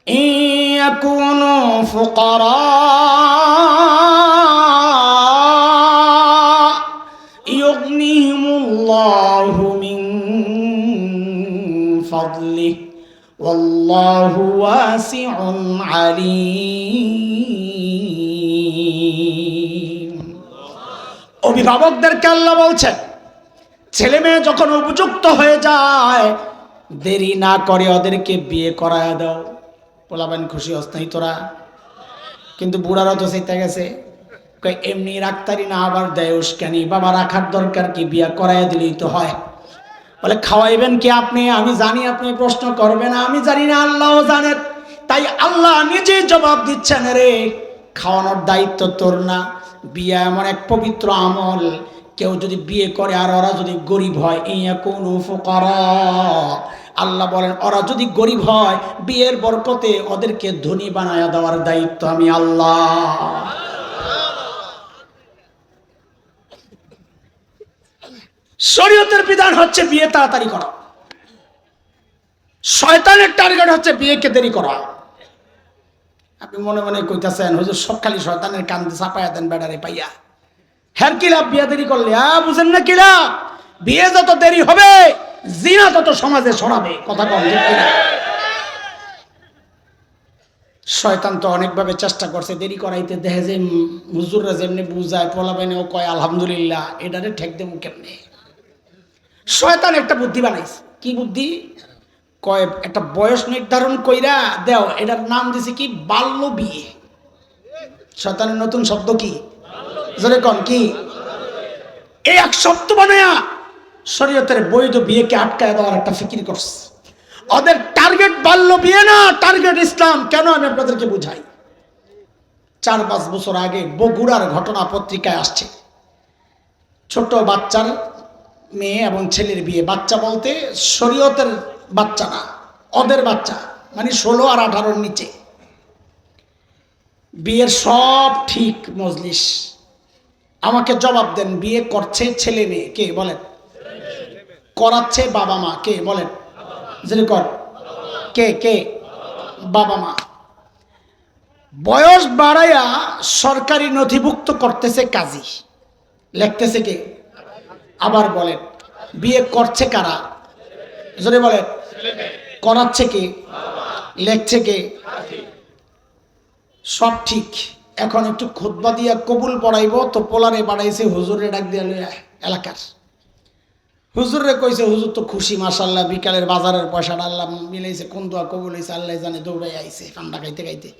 S1: إِنْ يَكُونُوا فُقَرَاءَ يُغْنِهِمُ اللَّهُ مِنْ فَضْلِهِ والله واسع عليم। অভিভাবকদেরকে আল্লাহ বলছেন, ছেলে মেয়ে যখন উপযুক্ত হয়ে যায়, দেরি না করে ওদেরকে বিয়ে করায় দাও। বলাবেন খুশি হস্তাই তোরা, কিন্তু বুড়ারা তো সেটা গেছে, এমনি রাখতারি না, আবার দেয় উস্কানি। বাবা রাখার দরকার কি? বিয়ে করায় দিলেই তো হয়। বলে খাওয়াইবেন কি আপনি? আমি জানি আপনি প্রশ্ন করবেন, আমি জানি না, আল্লাহও জানেন। তাই আল্লাহ নিজেই জবাব দিচ্ছেন, রে খাওয়ানোর দায়িত্ব তোর না। বিয়ে এমন এক পবিত্র আমল, কেউ যদি বিয়ে করে আর ওরা যদি গরিব হয়, ইয়াকুনু ফুকারা, আল্লাহ বলেন ওরা যদি গরিব হয়, বিয়ের বরকতে ওদেরকে ধনী বানায়া দেওয়ার দায়িত্ব আমি আল্লাহ। শরীয়তের বিধান হচ্ছে বিয়ে তাড়াতাড়ি করা, শয়তানের টার্গেট হচ্ছে বিয়েকে দেরি করা। আপনি মনে মনে কইতাছেন হুজুর সব খালি শয়তানের কান দিয়ে চাপায়া দেন বেড়ারে পাইয়া, হ্যাঁ কি লাভ বিয়ে দেরি করলে? বুঝেন না কি লাভ? বিয়ে যত দেরি হবে জিনা তত সমাজে ছড়াবে। কথা কম ঠিক কিনা? শয়তান তো অনেকভাবে চেষ্টা করছে দেরি করাইতে। দেখে যে হুজুররা যেমনি বুঝায়, পোলাবেনেও কয় আলহামদুলিল্লাহ, এটারে ঠেক দেবো কেমনে? শয়তান একটা বুদ্ধি বানাইছে। কি বুদ্ধি? কয় একটা বয়স নির্ধারণ কইরা দেও, এটার নাম দিছে কি? বাল্য বিয়ে। শয়তানের নতুন শব্দ কি? জোরে কন কি? এই এক শব্দ বানায়া শরীয়তের বৈধ বিয়েকে আটকায় দেওয়ার একটা ফিকির করছে। ওদের টার্গেট বাল্য বিয়ে না, টার্গেট ইসলাম। কেন? আমি আপনাদেরকে বুঝাই। 4-5 বছর আগে বগুড়ার ঘটনা পত্রিকায় আসছে। ছোট বাচ্চার মেয়ে এবং ছেলের বিয়ে। বাচ্চা বলতে শরীয়তের বাচ্চা না, ওদের বাচ্চা, মানে 16 আর 18-র নিচে। বিয়ের সব ঠিক, মজলিস। আমাকে জবাব দেন, বিয়ে করছে ছেলে মেয়ে কে? বলেন। করাচ্ছে বাবা মা কে? বলেন। যিনি কর কে? কে? বাবা মা। বয়স বাড়াইয়া সরকারি নথিভুক্ত করতেছে কাজী, লিখতেছে কে? আবার বলেন, বিয়ে করছে কারা? যদি বলেন, করাচ্ছে কে? লেখছে কে? সব ঠিক। এখন একটু খুতবা দিয়া কবুল পড়াইব, তো পোলারে বাড়াইছে হুজুরে ডাক দিয়া লইয়া এলাকার হুজুরে কইছে, হুজুর তো খুশি মাশাআল্লাহ, বিকালের বাজারের পয়সাটা আল্লাহ মিলাইছে, কোন দোয়া কবুল হয়েছে আল্লাহ জানে। দৌড়াই আইছে ঠান্ডা খাইতে খাইতে,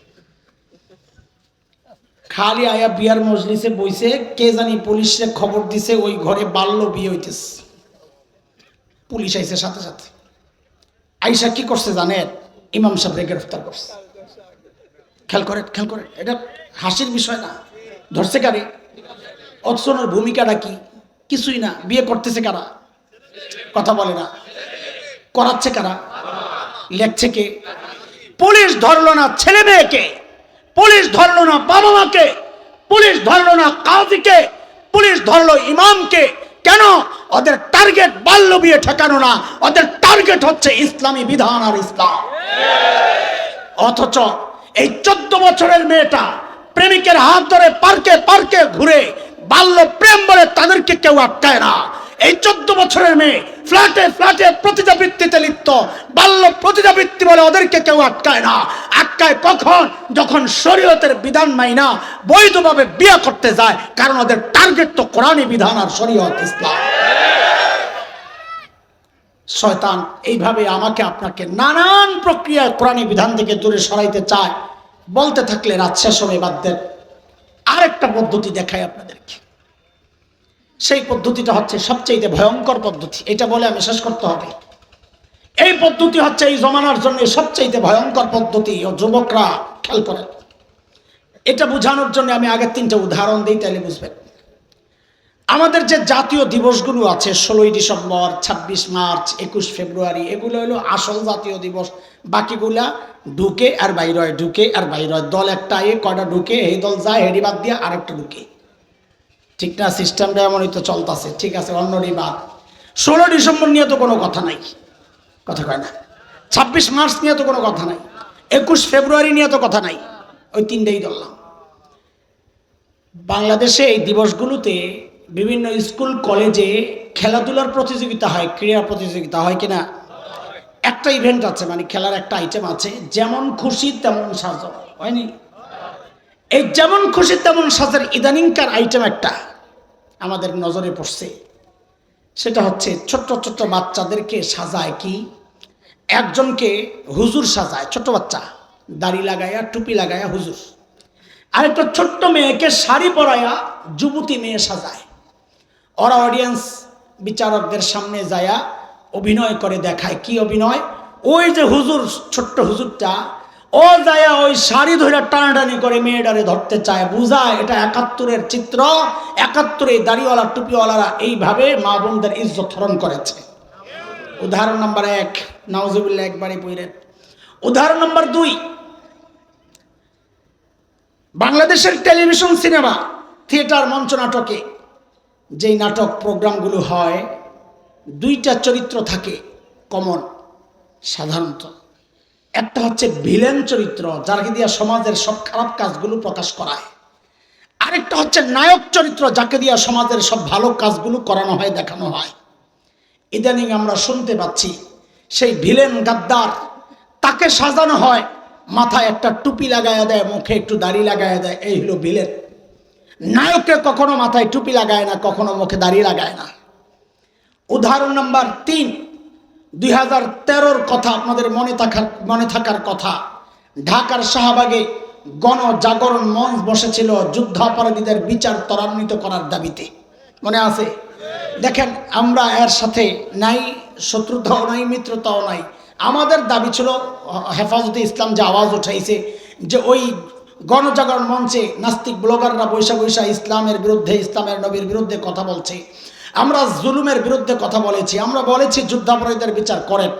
S1: খালি আয়া বিয়ার মজলিসে বইছে। কে জানি পুলিশে খবর দিছে ওই ঘরে বাল্য বিয়ে হইতেছে। পুলিশ আইছে সাথে সাথে। আইসা কি করছে জানেন? ইমাম সাহেবকে গ্রেফতার করছে। খেয়াল করেন, এটা হাসির বিষয় না। ধরছে কারে? অথচ ওনার ভূমিকাটা কি? কিছুই না। বিয়ে করতেছে কারা? কথা বলে না। করাচ্ছে কারা? লেখছে কে? পুলিশ ধরলো না ছেলে মেয়েকে, পুলিশ ধরলো না বাবা মাকে, পুলিশ ধরলো না কাজীকে, পুলিশ ধরলো ইমামকে। কেন? ওদের টার্গেট বাল্য বিয়ে ঠেকানো না, ওদের টার্গেট হচ্ছে ইসলামী বিধান আর ইসলাম। অথচ এই 14 বছরের মেয়েটা প্রেমিকের হাত ধরে পার্কে পার্কে ঘুরে বাল্য প্রেম বলে তাদেরকে কেউ আটকায় না। এই 14 বছরের মেয়ে ফ্ল্যাটে ফ্ল্যাটে প্রতিযাবৃত্তিতে লিপ্ত, বাল্য প্রতিযাবৃত্তি বলে ওদেরকে কেউ আটকায় না। আটকায় কখন? যখন শরীয়তের বিধান মাইনা বৈধভাবে বিয়ে করতে যায়, কারণ ওদের টার্গেট তো কোরআনী বিধান আর শরীয়ত ইসলাম। শয়তান এইভাবে আমাকে আপনাকে নানান প্রক্রিয়ায় কোরআনী বিধান থেকে দূরে সরাইতে চায়। বলতে থাকলে রাত শেষ হবে, বাদ দেন। আরেকটা পদ্ধতি দেখাই আপনাদেরকে। সেই পদ্ধতিটা হচ্ছে সবচেয়ে ভয়ঙ্কর পদ্ধতি। এটা বলে আমি শেষ করতে হবে। এই পদ্ধতি হচ্ছে এই জমানার জন্য সবচেয়ে ভয়ঙ্কর পদ্ধতি। ও যুবকরা খেয়াল করেন, এটা বোঝানোর জন্য আমি আগের 3টা উদাহরণ দিই, তাহলে বুঝবেন। আমাদের যে জাতীয় দিবসগুলো আছে, 16ই ডিসেম্বর, 26 মার্চ, 21 ফেব্রুয়ারি, এগুলো হলো আসল জাতীয় দিবস। বাকিগুলা ঢুকে আর বাইর হয়, ঢুকে আর বাইর হয়। দল একটা কয়টা ঢুকে, এই দল যায়, হেডি বাদ দিয়ে আরেকটা ঢুকে। ঠিক না? সিস্টেমটা এমনই তো চলতেছে। ঠিক আছে, অন্যটি বাদ। 16 ডিসেম্বর নিয়ে তো কোনো কথা নাই, কথা কয় না। 26 মার্চ নিয়ে তো কোনো কথা নাই, 21 ফেব্রুয়ারি নিয়ে তো কথা নাই। ওই 3টাই ধরলাম। বাংলাদেশে এই দিবসগুলোতে বিভিন্ন স্কুল কলেজে খেলাধুলার প্রতিযোগিতা হয়, ক্রীড়া প্রতিযোগিতা হয় কিনা? একটা ইভেন্ট আছে, মানে খেলার একটা আইটেম আছে, যেমন খুশি তেমন সাজো, হয়নি? এই যেমন খুশি তেমন সাজের ইদানিংকার আইটেম একটা আমাদের নজরে পড়ছে। সেটা হচ্ছে ছোট্ট ছোট্ট বাচ্চাদেরকে সাজায় কি, একজনকে হুজুর সাজায়, ছোট্ট বাচ্চা দাড়ি লাগায়া টুপি লাগায়া হুজুর, আর একটা ছোট্ট মেয়েকে শাড়ি পরায়া যুবতী মেয়ে সাজায়। ওরা অডিয়েন্স বিচারকদের সামনে যায়া অভিনয় করে দেখায়। কি অভিনয়? ওই যে হুজুর, ছোট্ট হুজুরটা, ও যায়া ওই শাড়ি ধরে টানাটানি করে মেয়েটারে ধরতে চায়, বুঝায় এটা 71-এর চিত্র। 71-এ দাড়িওয়ালা টুপিওয়ালারা এইভাবে মা বোনদের ইজ্জত হরণ করেছে। উদাহরণ নাম্বার 1, নাউজুবিল্লাহ, একবারই পড়েন। উদাহরণ নাম্বার 2, বাংলাদেশের টেলিভিশন, সিনেমা, থিয়েটার, মঞ্চ নাটকে যেই নাটক প্রোগ্রামগুলো হয়, 2টা চরিত্র থাকে কমন সাধারণত। একটা হচ্ছে ভিলেন চরিত্র, যাকে দিয়ে সমাজের সব খারাপ কাজগুলো প্রকাশ করায়। আরেকটা হচ্ছে নায়ক চরিত্র, যাকে দিয়ে সমাজের সব ভালো কাজগুলো করানো হয়, দেখানো হয়। ইদানিং আমরা শুনতে পাচ্ছি সেই ভিলেন গাদ্দার, তাকে সাজানো হয়, মাথায় একটা টুপি লাগাইয়া দেয়, মুখে একটু দাড়ি লাগাইয়া দেয়, এই হলো ভিলেন। নায়ককে কখনো মাথায় টুপি লাগায় না, কখনো মুখে দাড়ি লাগায় না। উদাহরণ নাম্বার 3, 2013-র কথা আপনাদের মনে থাকার কথা। ঢাকার শাহবাগে গণজাগরণ মঞ্চ বসেছিল যুদ্ধাপরাধীদের বিচার ত্বরান্বিত করার দাবিতে, মনে আছে? দেখেন, আমরা এর সাথে নাই শত্রুতাও নাই, মিত্রতাও নাই। আমাদের দাবি ছিল, হেফাজতে ইসলাম যে আওয়াজ উঠাইছে যে ওই গণজাগরণ মঞ্চে নাস্তিক ব্লগাররা বৈশা বৈশা ইসলামের বিরুদ্ধে, ইসলামের নবীর বিরুদ্ধে কথা বলছে, আমরা জুলুমের বিরুদ্ধে কথা বলেছি। আমরা বলেছি যুদ্ধাপরাধীদের বিচার করেন,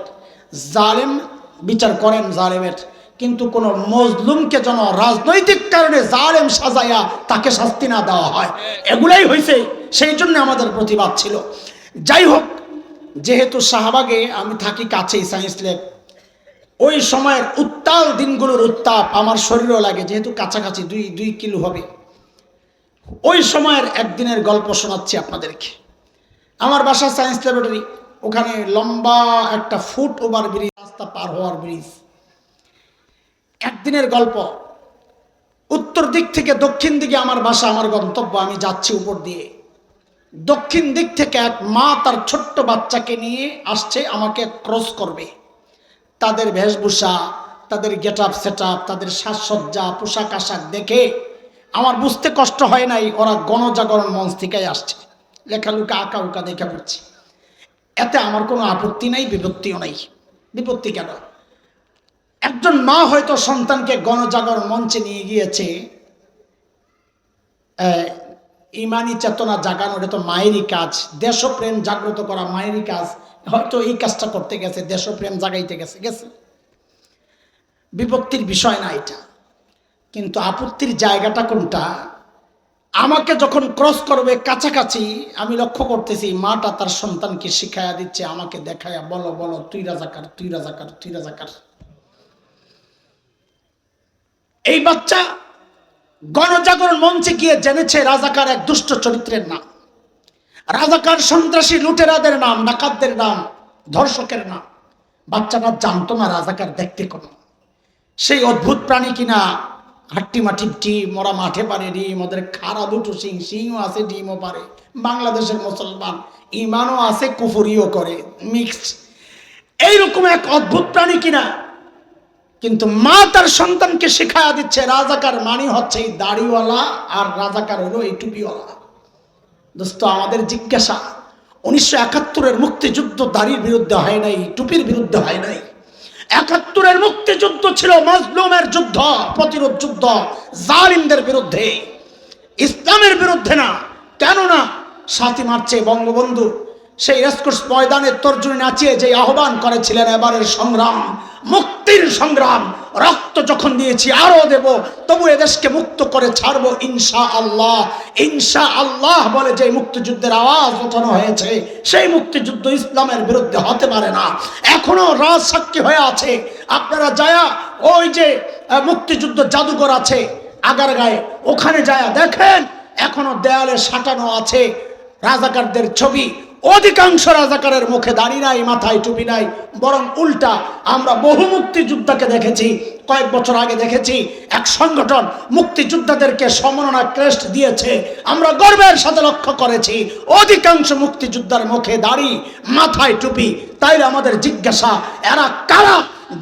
S1: জালেম বিচার করেন জালেমের, কিন্তু কোনো মজলুমকে যেন রাজনৈতিক কারণে জালেম সাজাইয়া তাকে শাস্তি না দেওয়া হয়, এগুলাই হয়েছে। সেই জন্য আমাদের প্রতিবাদ ছিল। যাই হোক, যেহেতু শাহবাগে আমি থাকি কাছেই, সায়েন্স ল্যাব, ওই সময়ের উত্তাল দিনগুলোর উত্তাপ আমার শরীরও লাগে, যেহেতু কাছাকাছি 2 কিলো হবে। ওই সময়ের একদিনের গল্প শোনাচ্ছি আপনাদেরকে। আমার বাসা সায়েন্স ল্যাবরেটরি, ওখানে লম্বা একটা ফুট ওভার ব্রিজ, রাস্তা পার হওয়ার ব্রিজ। একদিনের গল্প, উত্তর দিক থেকে দক্ষিণ দিকে আমার বাসা, আমার গন্তব্য। আমি যাচ্ছি উপর দিয়ে, দক্ষিণ দিক থেকে এক মা তার ছোট্ট বাচ্চাকে নিয়ে আসছে, আমাকে ক্রস করবে। তাদের বেশভূষা, তাদের গেট আপ সেট আপ, তাদের সাজসজ্জা, পোশাক আশাক দেখে আমার বুঝতে কষ্ট হয় নাই ওরা গণজাগরণ মঞ্চ থেকে আসছে। লেখালুকা আঁকা উকা দেখে পড়ছি, এতে আমার কোনো আপত্তি নাই, বিপত্তিও নাই। বিপত্তি কেন? একজন মা হয়তো সন্তানকে গণজাগরণ মঞ্চে নিয়ে গিয়েছে, ইমানি চেতনা জাগানো, এটা তো মায়েরই কাজ, দেশপ্রেম জাগ্রত করা মায়েরই কাজ, হয়তো এই কাজটা করতে গেছে, দেশপ্রেম জাগাইতে গেছে গেছে বিপত্তির বিষয় না এটা। কিন্তু আপত্তির জায়গাটা কোনটা? আমাকে যখন ক্রস করবে কাছাকাছি, আমি লক্ষ্য করতেছি মাটা তার সন্তানকে শিখাইয়া দিচ্ছে, আমাকে দেখায়া, বলো বলো তুই রাজাকার, তুই রাজাকার, তুই রাজাকার। এই বাচ্চা গণজাগরণ মঞ্চে গিয়ে জেনেছে রাজাকার এক দুষ্ট চরিত্রের নাম, রাজাকার সন্ত্রাসী লুটেরাদের নাম, ডাকাতদের নাম, ধর্ষকের নাম। বাচ্চাটা জানতো না রাজাকার দেখতে কোনো সেই অদ্ভুত প্রাণী কিনা, হাট্টি মাটি ডিম, ওরা মাঠে পারে ডিম, ওদের খারা দুটো সিং, সিংও আছে ডিমও পারে। বাংলাদেশের মুসলমান ইমানও আছে কুফুরিও করে, মিক্সড, এইরকম এক অদ্ভুত প্রাণী কিনা। কিন্তু মা তার সন্তানকে শেখায়া দিচ্ছে রাজাকার মানে হচ্ছে এই দাড়িওয়ালা, আর রাজাকার হলো এই টুপিওয়ালা। দোস্ত, আমাদের জিজ্ঞাসা, 1971-এর মুক্তিযুদ্ধ দাড়ির বিরুদ্ধে হয় নাই, টুপির বিরুদ্ধে হয় নাই। 71-এর মুক্তিযুদ্ধ ছিল মাজলুমের যুদ্ধ, প্রতিরোধ যুদ্ধ, জালিমদের বিরুদ্ধে, ইসলামের বিরুদ্ধে না। কেননা 7ই মার্চে বঙ্গবন্ধু সেই রেসকোর্স ময়দানে তর্জনী নাচিয়ে যে আহ্বান করেছিলেন, এবারের সংগ্রাম মুক্তির সংগ্রাম, রক্ত যখন দিয়েছি আরো দেব, তবু এদেশকে মুক্ত করে ছাড়বো ইনশাআল্লাহ। ইনশাআল্লাহ বলে যে মুক্তিযুদ্ধের আওয়াজ ওঠানো হয়েছে, সেই মুক্তিযুদ্ধ ইসলামের বিরুদ্ধে হতে পারে না। এখনো রাজ সাক্ষী হয়ে আছে। আপনারা যায়া ওই যে মুক্তিযুদ্ধ জাদুঘর আছে আগারগাঁয়ে, ওখানে যায়া দেখেন এখনো দেয়ালে সাঁটানো আছে রাজাকারদের ছবি। অধিকাংশ রাজাকারের মুখে দাড়ি নাই, মাথায় টুপি নাই, বরং উল্টা। আমরা বহু মুক্তিযোদ্ধাকে দেখেছি, কয়েক বছর আগে দেখেছি এক সংগঠন মুক্তিযোদ্ধাদেরকে সম্মাননা ক্রেস্ট দিয়েছে, আমরা গর্বের সাথে লক্ষ্য করেছি অধিকাংশ মুক্তিযোদ্ধার মুখে দাড়ি, মাথায় টুপি। তাইলে আমাদের জিজ্ঞাসা, এরা কারা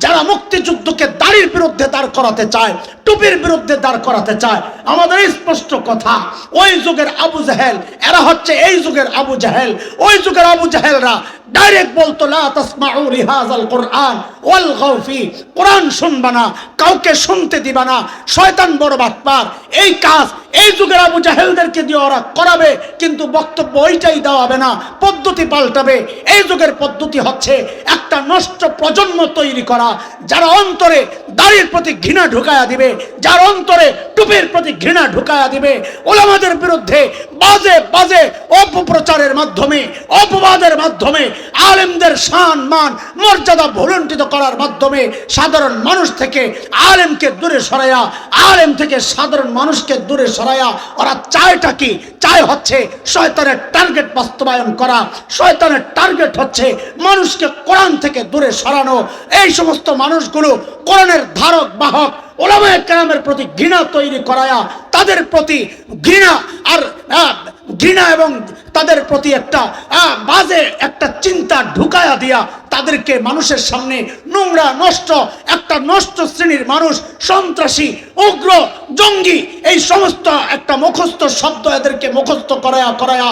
S1: যারা মুক্তিযুদ্ধকে দাড়ির বিরুদ্ধে দাঁড় করাতে চায়, টুপির বিরুদ্ধে দাঁড় করাতে চায়? আমাদের স্পষ্ট কথা, ওই যুগের আবু জাহেল, এরা হচ্ছে এই যুগের আবু জাহেল। ওই যুগের আবু জাহেলরা ডাইরেক্ট বলতো লা তাসমাউ লিহাযাল কুরআন ওয়ালগাউ ফি, কোরআন শুনবা না, কাউকে শুনতে দিবা না, শয়তান বড় বাটপার। এই কাজ এই যুগের আবু জাহেলদেরকে দিয়ে ওরা করাবে, কিন্তু বক্তব্য ওইটাই দেওয়া হবে না, পদ্ধতি পাল্টাবে। এই যুগের পদ্ধতি হচ্ছে একটা নষ্ট প্রজন্ম তৈরি করা, যারা অন্তরে দাড়ির প্রতি ঘৃণা ঢুকায়া দিবে, যার অন্তরে টুপির প্রতি ঘৃণা ঢুকায়া দিবে। ওলামাদের বিরুদ্ধে বাজে বাজে অপপ্রচারের মাধ্যমে, অপবাদের মাধ্যমে, আলেমদের শান মান মর্যাদা ভুলুণ্ঠিত করার মাধ্যমে সাধারণ মানুষ থেকে আলেমকে দূরে সরাইয়া, আলেম থেকে সাধারণ মানুষকে দূরে সরাইয়া ওরা চায়টা কি? চায় হচ্ছে শয়তানের টার্গেট বাস্তবায়ন করা। শয়তানের টার্গেট হচ্ছে মানুষকে কোরআন থেকে দূরে সরানো। এই সমস্ত মানুষগুলো কোরআনের ধারক বাহক ওলামায়ে কেরামের প্রতি ঘৃণা তৈরি করায়া, তাদের প্রতি ঘৃণা আর ঘৃণা এবং তাদের প্রতি একটা বাজে একটা চিন্তা ঢুকায়া দিয়া তাদেরকে মানুষের সামনে নোংরা, নষ্ট, একটা নষ্ট শ্রেণীর মানুষ, সন্ত্রাসী, উগ্র, জঙ্গি, এই সমস্ত একটা মুখস্থ শব্দ এদেরকে মুখস্থ করায়া করায়া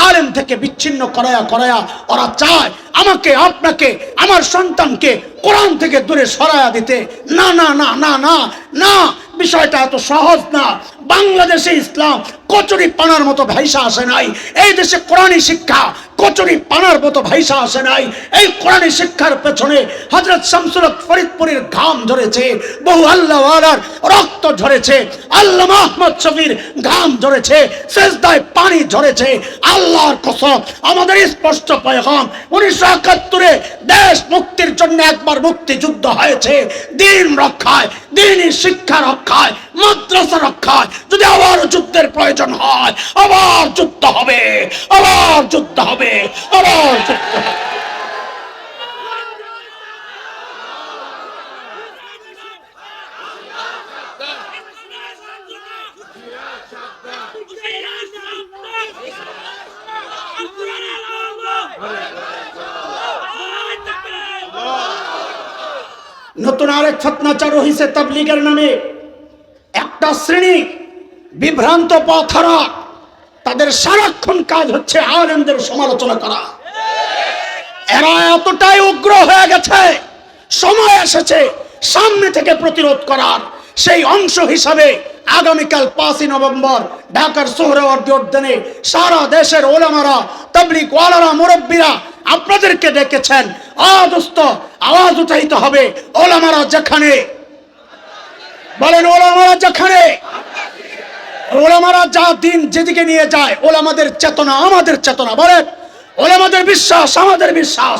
S1: আলেম থেকে বিচ্ছিন্ন করায়া করায়া ওরা চায় আমাকে, আপনাকে, আমার সন্তানকে কোরআন থেকে দূরে সরায়া দিতে। না না না না না না, বিষয়টা এত সহজ না। বাংলাদেশে ইসলাম কচুরি পানার মতো ভাইসা আসে নাই। এই দেশে কোরআনী শিক্ষা কচুরি পানার মতো ভাইসা আসে নাই। এই কোরআনী শিক্ষার পেছনে হযরত শামসুল হক ফরিদপুরের ঘাম ঝরেছে, বহু আল্লাহওয়ালার রক্ত ঝরেছে, আল্লামা আহমদ শফির ঘাম ঝরেছে, সেজদায় পানি ঝরেছে। আল্লাহর কসম, আমাদের স্পষ্ট পয়গাম, 1971-এ দেশ মুক্তির জন্য একবার মুক্তিযুদ্ধ হয়েছে, দিন রক্ষায়, দিনী শিক্ষা রক্ষায়, মাদ্রাসা রক্ষায়। যদি আবার যুদ্ধের প্রয়োজন হয়, আবার যুদ্ধ হবে, আবার যুদ্ধ হবে, আবার যুদ্ধ হবে। নতুন আরেক ফতনা চালু হয়েছে তাবলীগের নামে। একটা শ্রেণী বিভ্রান্ত পথহারা, তাদের সারাক্ষণ কাজ হচ্ছে আলেমদের সমালোচনা করা। এরা এতটাই উগ্র হয়ে গেছে, সময় এসেছে সামনে থেকে প্রতিরোধ করার। সেই অংশ হিসাবে আগামীকাল 5ই নভেম্বর ঢাকার সোহরাওয়ার্দী উদ্যানে সারা দেশের ওলামারা, তাবলীগ ওয়ালারা, মুরব্বীরা আপনাদেরকে ডেকেছেন। দোস্ত, আওয়াজ উঠাইতে হবে। ওলামারা যেখানে, বলেন ওলামারা যেখানে, ওলামারা যা দিন যেদিকে নিয়ে যায়, ওলামাদের চেতনা আমাদের চেতনা, বলেন ওলামাদের বিশ্বাস আমাদের বিশ্বাস,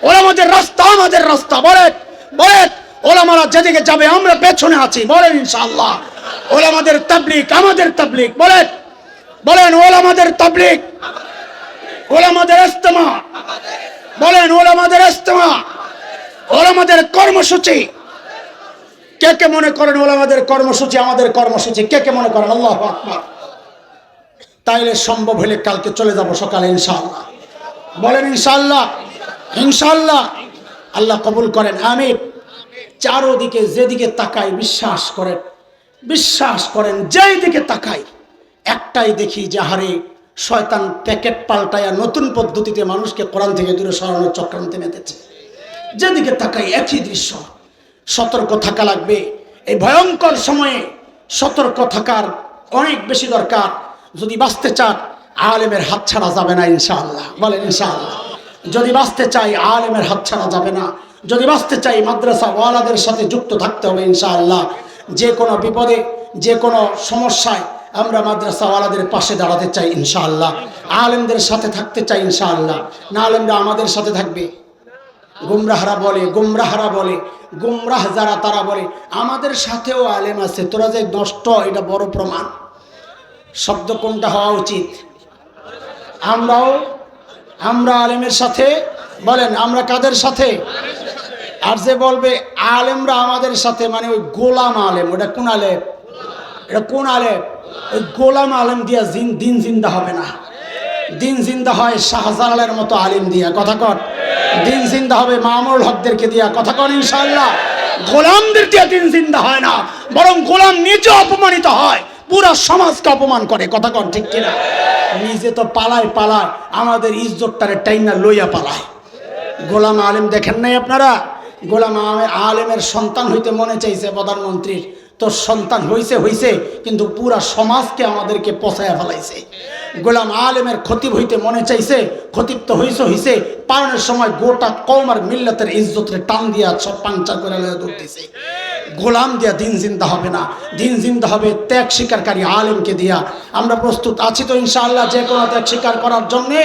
S1: ওলামাদের রাস্তা আমাদের রাস্তা, বলেন বলেন ওলামারা যেদিকে যাবে আমরা পেছনে আছি, বলেন ইনশাআল্লাহ। ওলামাদের তাবলীগ আমাদের তাবলীগ, বলেন বলেন ওলামাদের তাবলীগ, ওলামাদের ইজতিমা, বলেন ওলামাদের ইজতিমা, ওলামাদের কর্মসূচি। কে কে মনে করেন ওলামাদের কর্মসূচি আমাদের কর্মসূচি? কে কে মনে করেন? আল্লাহু আকবার। তাইলে সম্ভব হলে কালকে চলে যাব সকালে ইনশাআল্লাহ, বলেন ইনশাআল্লাহ। ইনশাআল্লাহ আল্লাহ কবুল করেন, আমিন। চারোদিকে যেদিকে তাকাই বিশ্বাস করেন, বিশ্বাস করেন যেই দিকে তাকাই একটাই দেখি যে হারে শয়তান প্যাকেট পাল্টায়া নতুন পদ্ধতিতে মানুষকে কোরআন থেকে দূরে সরানোর চক্রান্তে মেতেছে। যেদিকে তাকাই একই দৃশ্য। সতর্ক থাকা লাগবে। এই ভয়ঙ্কর সময়ে সতর্ক থাকার অনেক বেশি দরকার। যদি বাঁচতে চান আলেমের হাত ছাড়া যাবে না ইনশাআল্লাহ, বলেন ইনশাআল্লাহ। যদি বাঁচতে চাই আলেমের হাত ছাড়া যাবে না। যদি বাঁচতে চাই মাদ্রাসা ওয়ালাদের সাথে যুক্ত থাকতে হবে ইনশাআল্লাহ। যে কোনো বিপদে, যে কোনো সমস্যায় আমরা মাদ্রাসা ওয়ালাদের পাশে দাঁড়াতে চাই ইনশাআল্লাহ। আলেমদের সাথে থাকতে চাই ইনশাআল্লাহ। না আলেমরা আমাদের সাথে থাকবে। গুমরাহরা বলে, গুমরাহরা বলে, গুমরাহ যারা তারা বলে আমাদের সাথেও আলেম আছে, তোরা যে নষ্ট এটা বড় প্রমাণ। শব্দ কোনটা হওয়া উচিত? আমরা আলেমের সাথে, বলেন আমরা কাদের সাথে? আর যে বলবে আলেমরা আমাদের সাথে, মানে ওই গোলাম আলেম, ওটা কোন আলেম? এটা কোন আলেম? ওই গোলাম আলেম দিয়া দিন জিন্দা হবে না। দিন জিন্দা হয় শাহজালালের মতো আলেম দিয়া, কথা কর। দিন জিন্দা হবে মামুনুল হকদেরকে দিয়া, কথা কর ইনশাআল্লাহ। গোলামদের দিয়া দিন জিন্দা হয় না, বরং গোলাম নিজে অপমানিত হয়, পুরা সমাজকে অপমান করে, কথা কর ঠিক কিনা? নিজে তো পালায় পালায়, আমাদের ইজ্জতটারে টাইনা লইয়া পালায়। গোলাম আলেম দেখেন নাই আপনারা? গোলাম আলেমের সন্তান হইতে মনে চাইছে প্রধানমন্ত্রীর, তোর সন্তান হইছে কিন্তু পুরা সমাজকে আমাদেরকে পচাইয়া ফেলাইছে। গোলাম আলেমের খতিব হইতে মনে চাইছে, খতিব তো হইছে পালনের সময় গোটা কওম আর মিল্লাতের ইজ্জতরে টান দিয়া সব পাংচার করে দৌড় দিছে। গোলাম দিয়া দিন জিন্দা হবে না, দিন জিন্দা হবে ত্যাগ স্বীকারকারী আলেমকে দিয়া। আমরা প্রস্তুত আছি তো ইনশাআল্লাহ যে কোনো ত্যাগ স্বীকার করার জন্যে।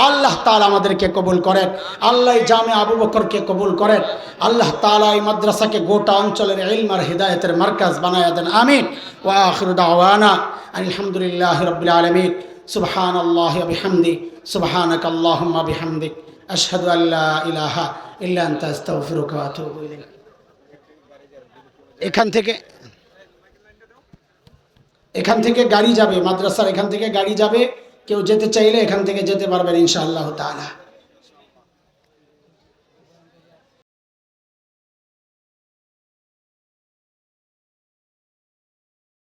S1: আল্লাহ তাআলা আমাদেরকে কবুল করেন। আল্লাহ জামে আবু বকরকে কবুল করেন। আল্লাহ তাআলা এই মাদ্রাসাকে গোটা অঞ্চলের ইলম আর হিদায়াতের মার্কাজ বানায়া দেন, আমিন। ওয়া আখিরু দাওয়ানা আলহামদুলিল্লাহি রাব্বিল আলামিন। সুবহানাল্লাহি ওয়া বিহামদি, সুবহানাকাল্লাহুম্মা বিহামদিক, আশহাদু আল্লা ইলাহা ইল্লা আনতা আস্তাগফিরুকা ওয়া আতুবু ইলাইক। এখান থেকে গাড়ি যাবে, মাদ্রাসার এখান থেকে গাড়ি যাবে। কেউ যেতে চাইলে এখান থেকে যেতে পারবেন ইনশাআল্লাহ তাআলা।